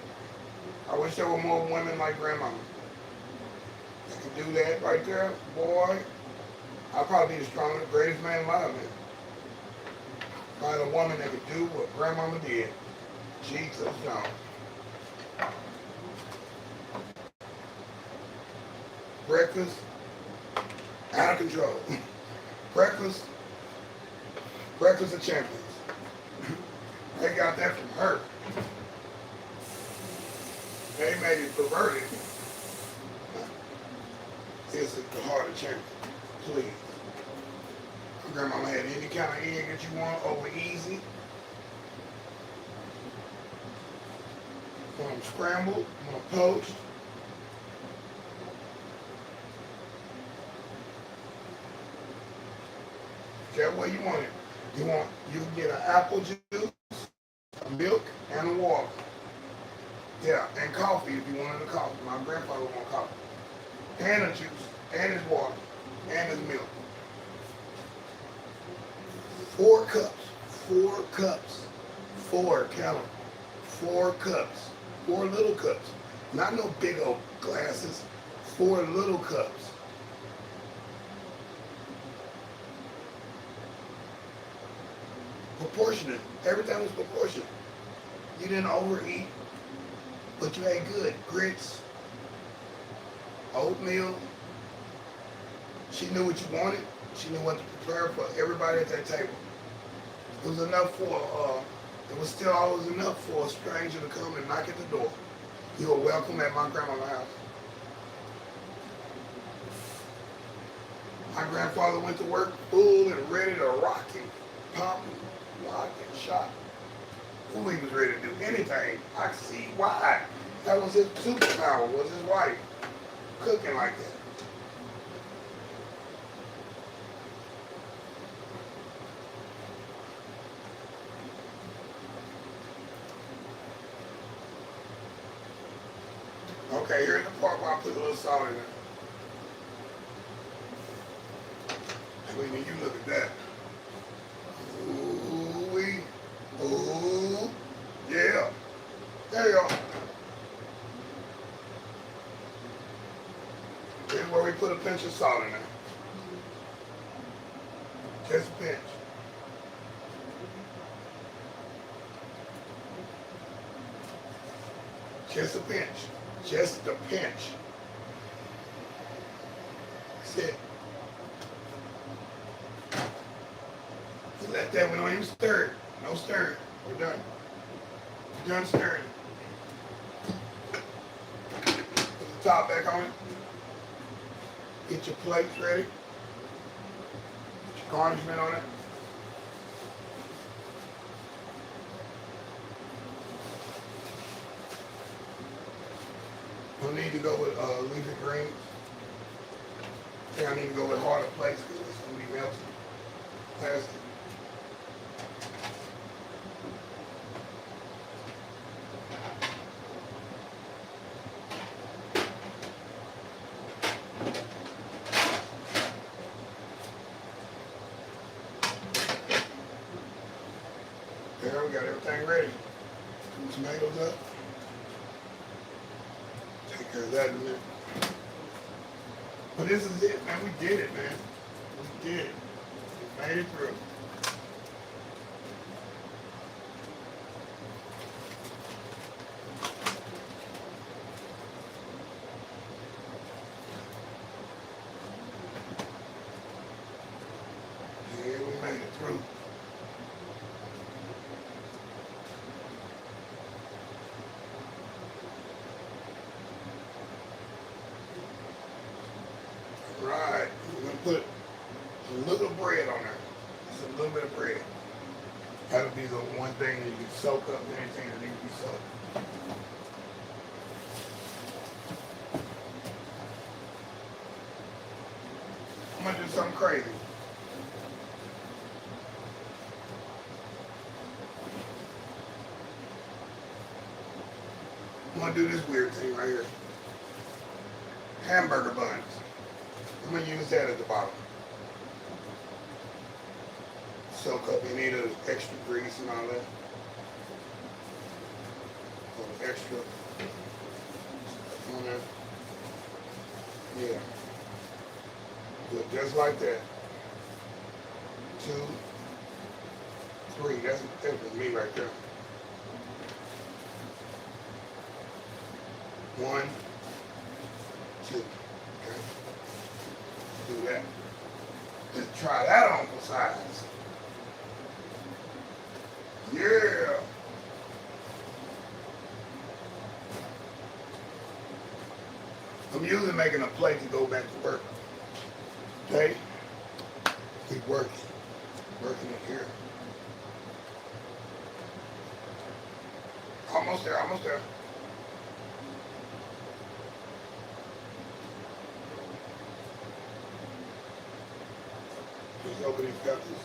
I wish there were more women like grandmama. That could do that right there, boy. I'd probably be the strongest, greatest man alive, man. Find a woman that could do what grandmama did. Jesus, no. Breakfast, out of control. Breakfast of champions. They got that from her. They made it perverted. It's the heart of champion. Please. Grandmama had any kind of egg that you want over easy. Want them scrambled, want them poached. Whichever way you want it. You can get an apple juice, a milk, and a water. Yeah, and coffee if you wanted a coffee. My grandfather wanted coffee. And a juice, and his water, and his milk. 4 cups. 4 cups. 4, count them. 4 cups. 4 little cups. Not no big old glasses. 4 little cups. Proportionate. Everything was proportionate. You didn't overeat, but you ate good. Grits, oatmeal. She knew what you wanted. She knew what to prepare for everybody at that table. It was enough for, it was still always enough for a stranger to come and knock at the door. You were welcome at my grandma's house. My grandfather went to work full and ready to rock him, pop him, lock and shot. Ooh, he was ready to do anything. I could see why. That was his superpower, was his wife. Cooking like that. Okay, here's the part where I put a little salt in it. When you look at that. Ooh-wee. Ooh. Yeah. There you go. Here's where we put a pinch of salt in there. Just a pinch. Just a pinch. Just a pinch. That's it. You let that, we don't even stir it. No stirring. We're done. We're done stirring. Put the top back on it. Get your plates ready. Get your garnishment on it. We'll need to go with leafy greens. I think I need to go with harder plates because it's going to be melted. Plastic. There, we got everything ready. Put some tomatoes up. Take care of that in a minute. But this is it, man. We did it, man. We did it. We made it through. Yeah, we made it through. Right. We're gonna put a little bread on there. Just a little bit of bread. That'll be the one thing that you can soak up anything that needs to be soaked. I'm gonna do something crazy. I'm gonna do this weird thing right here. Hamburger buns. I'm gonna use that at the bottom. Soak up any of the extra grease and all that. Or the extra on there. Yeah. Good, just like that. 2, 3. That's me right there. 1, 2. Okay. Do that. Let's try that on for size. Yeah. I'm usually making a plate to go back to work. Okay? Keep working. Working it here. Almost there, almost there. Just open these peppers.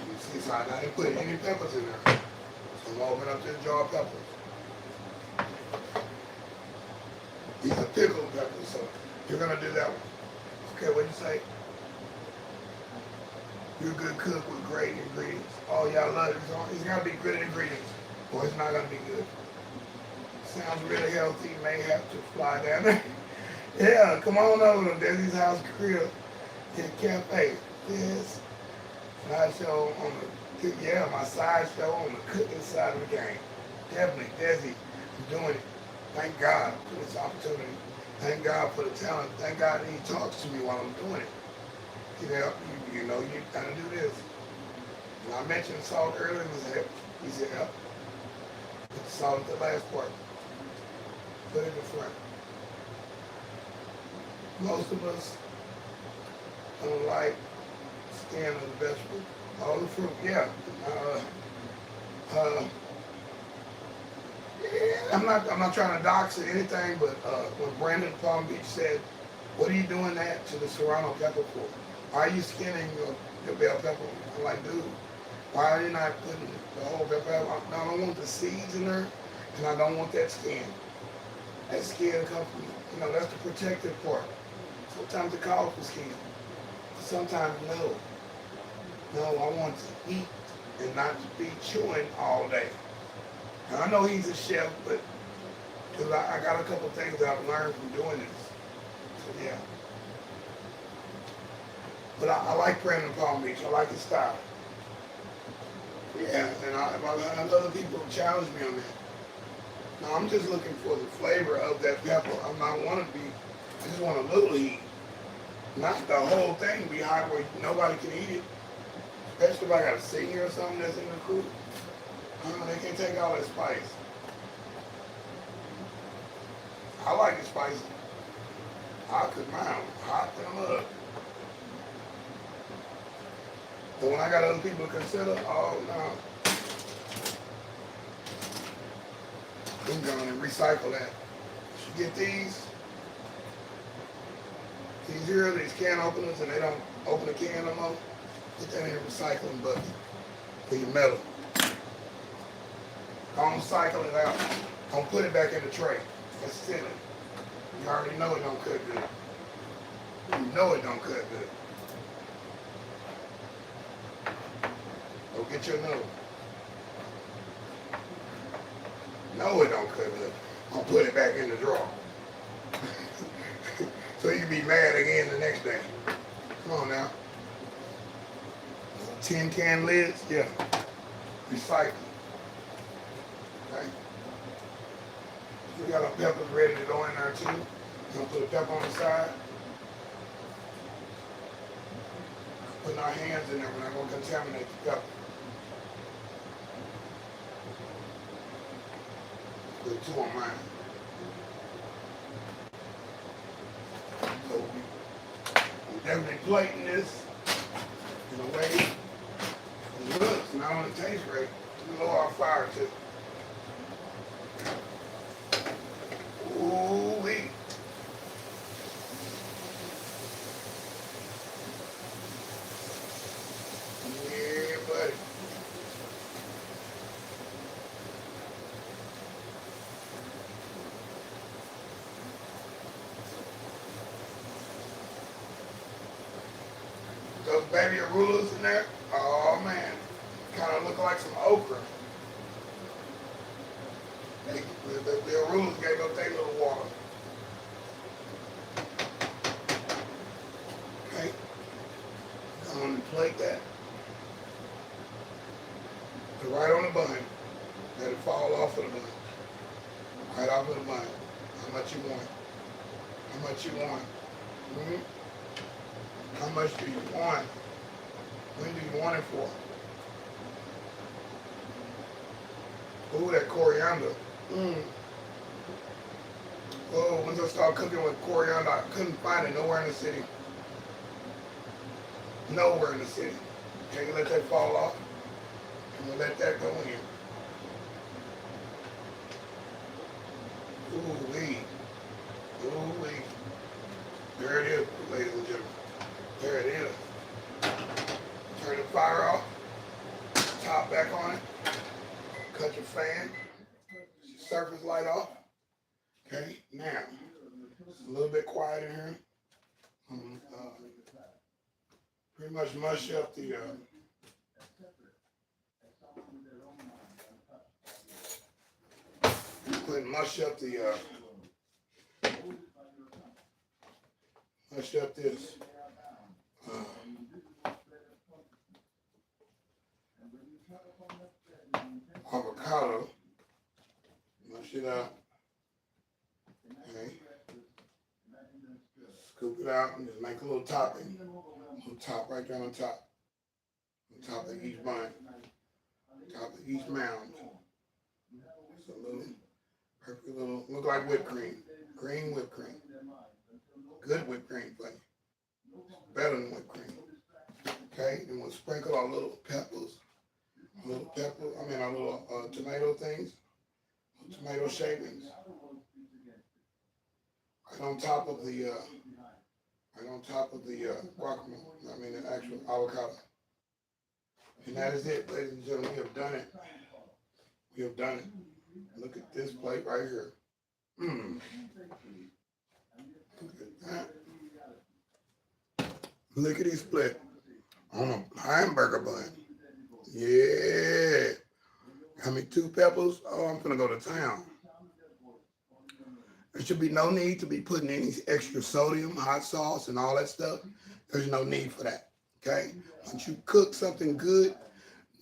You see, so I didn't put any peppers in there. So I'm open up this jar of peppers. These are pickled peppers, so you're gonna do that one. Okay, what'd you say? You're a good cook with great ingredients. Oh, y'all love it. It's gotta be good ingredients, or it's not gonna be good. Sounds really healthy. You may have to fly down there. Yeah, come on over to deSz'e's House Grill in Cafe. Yes. Side show on the, yeah, my side show on the cooking side of the game. Definitely, deSz'e, I'm doing it. Thank God for this opportunity. Thank God for the talent. Thank God that He talks to me while I'm doing it. You know, you gotta do this. And I mentioned salt earlier, he said, yep. Put the salt at the last part. Put it in front. Most of us don't like skin of the vegetable. All the fruit, yeah. I'm not trying to dox or anything, but when Brandon Palm Beach said, "What are you doing that to the serrano pepper for? Why are you skinning your bell pepper?" I'm like, dude, why are you not putting the whole bell pepper? I don't want the seeds in there, and I don't want that skin. That skin comes from, that's the protective part. Sometimes it calls for skin. Sometimes no. No, I want to eat and not to be chewing all day. Now, I know he's a chef, but because I got a couple things that I've learned from doing this. So, yeah. But I like Brandon Palm Beach. I like his style. Yeah, and I have other people challenge me on that. Now, I'm just looking for the flavor of that pepper. I just want a little heat. Not the whole thing be hot where nobody can eat it. Especially if I got a senior or something that's in the crew. They can't take all that spice. I like it spicy. I cook mine hot them up. But when I got other people to consider, oh no. I'm going to recycle that. You get these here, these can openers, and they don't open the can no more. Put that in your recycling bucket for your metal. Don't cycle it out. Don't put it back in the tray. It's silly. You already know it don't cook good. You know it don't cook good. Go get your nose. No, it don't cook good. I'll put it back in the drawer. So you mad again the next day. Come on now. Tin can lids, yeah. Recycle. Okay. We got our peppers ready to go in there too. We're gonna put a pepper on the side. Putting our hands in there, we're not gonna contaminate the pepper. Put 2 on mine. So we're definitely plating this in a way it looks, not only tastes great, we lower our fire too. Ooh-wee. Yeah, buddy. Those baby arulas in there, oh man, kind of look like some okra. The arulas gave up their little water. Okay, I'm gonna plate that. Put right on the bun. Let it fall off of the bun. Right off of the bun. How much you want? How much you want? Mm-hmm. How much do you want? When do you want it for? Ooh, that coriander. Oh, once I started cooking with coriander, I couldn't find it nowhere in the city. Nowhere in the city. Can you let that fall off? And we'll let that go in. Ooh-wee. Ooh-wee. There it is, ladies and gentlemen. There it is. Turn the fire off. Top back on it. Cut your fan. Surface light off. Okay, now, it's a little bit quiet in here. Pretty much mush up the mush up this avocado. Mush it out. Okay. Scoop it out and just make a little topping. A little top right there on top. On top of each bun. Top of each mound. It's a little, perfect little, look like whipped cream. Green whipped cream. Good whipped cream, buddy. Better than whipped cream. Okay, then we'll sprinkle our little peppers. Our little tomato things. Tomato shavings. Right on top of the guacamole. The actual avocado. And that is it, ladies and gentlemen. We have done it. We have done it. Look at this plate right here. Look at that. Look at this split on a hamburger bun. Yeah. Got me 2 peppers. Oh, I'm gonna go to town. There should be no need to be putting any extra sodium, hot sauce, and all that stuff. There's no need for that. Okay? Once you cook something good,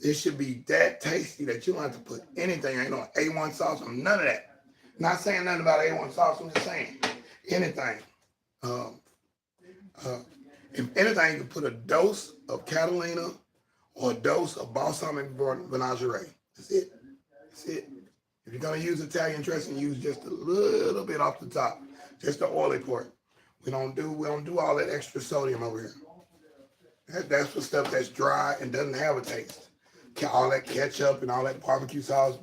it should be that tasty that you don't have to put anything. Ain't no A1 sauce or none of that. Not saying nothing about A1 sauce. I'm just saying anything. If anything, you can put a dose of Catalina or a dose of balsamic vinaigrette. That's it. That's it. If you're gonna use Italian dressing, use just a little bit off the top, just the oily part. We don't do all that extra sodium over here. That's for stuff that's dry and doesn't have a taste. All that ketchup and all that barbecue sauce.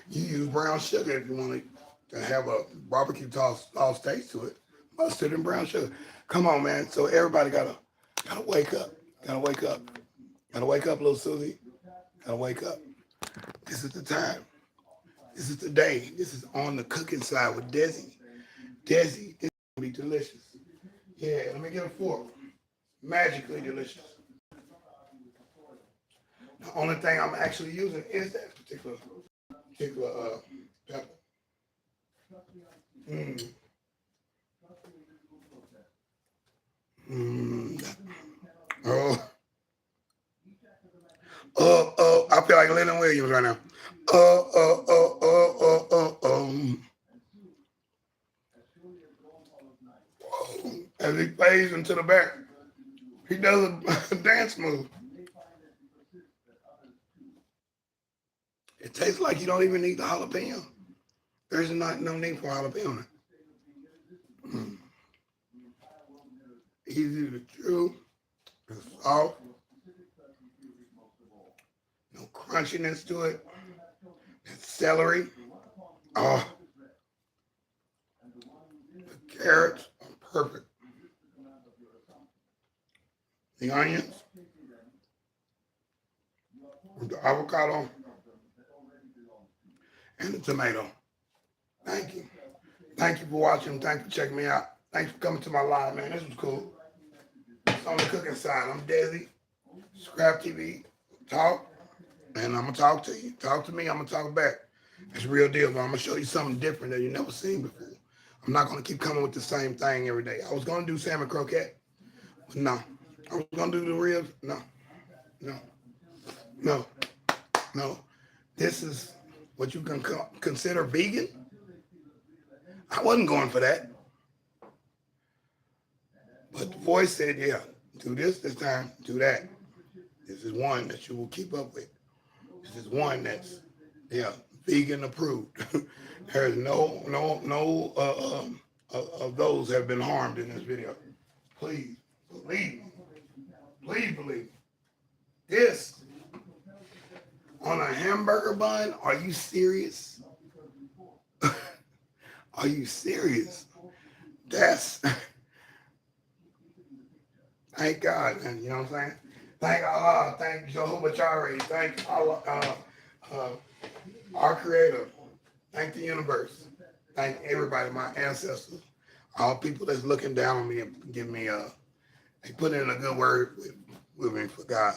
You use brown sugar if you want to have a barbecue sauce taste to it. Mustard and brown sugar. Come on, man. So everybody gotta wake up. Gotta wake up. Gotta wake up, little Susie. Gotta wake up. This is the time. This is the day. This is on the cooking side with deSz'e. deSz'e, this is gonna be delicious. Yeah, let me get a fork. Magically delicious. The only thing I'm actually using is that particular pepper. Williams right now. Whoa. As he fades into the back, he does a dance move. It tastes like you don't even need the jalapeno. There's no need for jalapeno. Easy to chew. It's soft. No crunchiness to it. It's celery. Oh, the carrots are perfect. The onions with the avocado and the tomato. Thank you. Thank you for watching. Thank you for checking me out. Thanks for coming to my live, man. This was cool. It's on the cooking side. I'm deSz'e, Scrap TV. Talk, and I'm going to talk to you. Talk to me, I'm going to talk back. It's real deal, but I'm going to show you something different that you've never seen before. I'm not going to keep coming with the same thing every day. I was going to do salmon croquette, but no. I was going to do the ribs. No. This is what you can consider vegan. I wasn't going for that. But the voice said, yeah, do this time, do that. This is one that you will keep up with. This is one that's, vegan approved. There's no of those have been harmed in this video. Please believe me. Please believe me. This on a hamburger bun? Are you serious? Are you serious? That's thank God, man. You know what I'm saying? Thank Allah. Thank Jehovah Jireh. Thank Allah, our Creator. Thank the universe. Thank everybody, my ancestors, all people that's looking down on me and give me they put in a good word with me for God.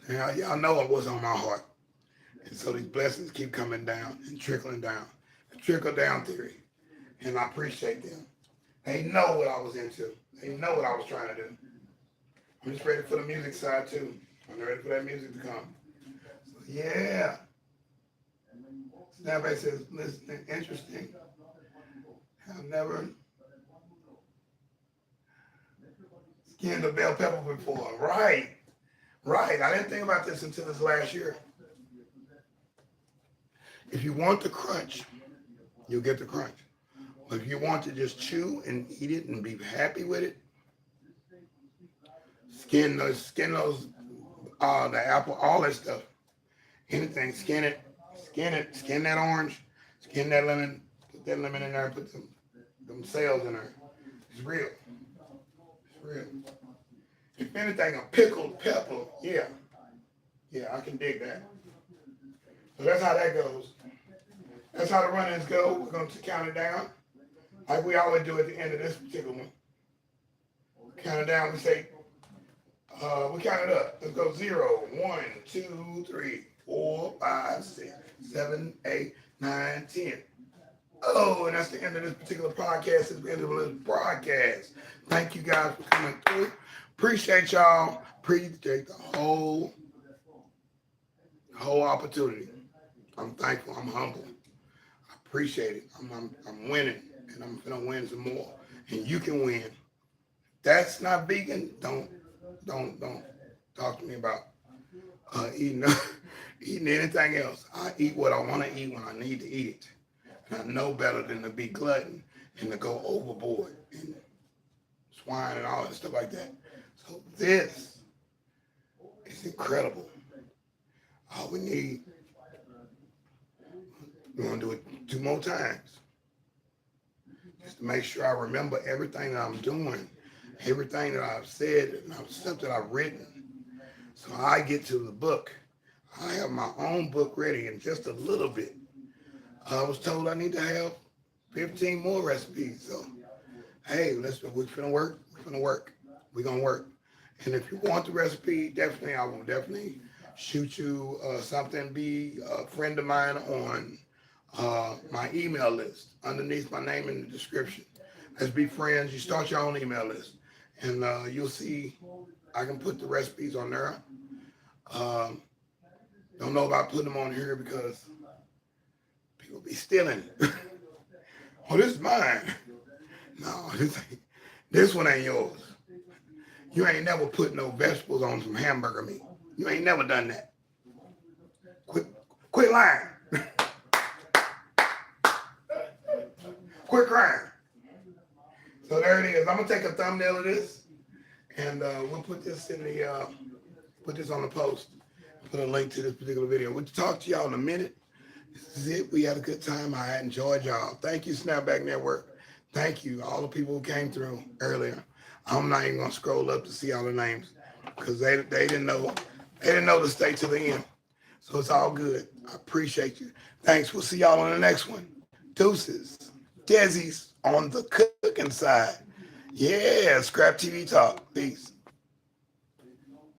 Y'all know what's on my heart. And so these blessings keep coming down and trickling down. The trickle down theory. And I appreciate them. They know what I was into. They know what I was trying to do. I'm just ready for the music side too. I'm ready for that music to come. So yeah. Snapback says, listen, interesting. I've never skinned a bell pepper before. Right. I didn't think about this until this last year. If you want the crunch, you'll get the crunch. But if you want to just chew and eat it and be happy with it, skin those, the apple, all that stuff. Anything, skin it, skin that orange, skin that lemon, put that lemon in there, put them cells in there. It's real. If anything, a pickled pepper, yeah, I can dig that. So that's how that goes. That's how the run-ins go. We're going to count it down, like we always do at the end of this particular one. Count it down. We say, we count it up. Let's go 0, 1, 2, 3, 4, 5, 6, 7, 8, 9, 10. Oh, and that's the end of this particular podcast. It's the end of this broadcast. Thank you guys for coming through. Appreciate y'all. Appreciate the whole opportunity. I'm thankful. I'm humble. I appreciate it. I'm winning, and I'm gonna win some more. And you can win. That's not vegan. Don't talk to me about eating anything else. I eat what I want to eat when I need to eat it. And I know better than to be glutton and to go overboard and swine and all that stuff like that. So this is incredible. All we need, we're going to do it 2 more times. Just to make sure I remember everything that I'm doing, everything that I've said, and stuff that I've written. So I get to the book. I have my own book ready in just a little bit. I was told I need to have 15 more recipes. So, hey, we're finna work. We're gonna work. And if you want the recipe, definitely, I will definitely shoot you something. Be a friend of mine on my email list underneath my name in the description. Let's be friends. You start your own email list, and you'll see I can put the recipes on there. Don't know about putting them on here because people be stealing. Oh, this is mine. No, this one ain't yours. You ain't never put no vegetables on some hamburger meat. You ain't never done that. Quit lying. Quit crying. So there it is. I'm gonna take a thumbnail of this, and we'll put this in the put this on the post. Put a link to this particular video. We'll talk to y'all in a minute. This is it. We had a good time. I enjoyed y'all. Thank you, Snapback Network. Thank you, all the people who came through earlier. I'm not even gonna scroll up to see all the names because they didn't know to stay to the end. So it's all good. I appreciate you. Thanks. We'll see y'all on the next one. Deuces. deSz'e's on the cooking side. Yeah, Scrap TV Talk. Peace.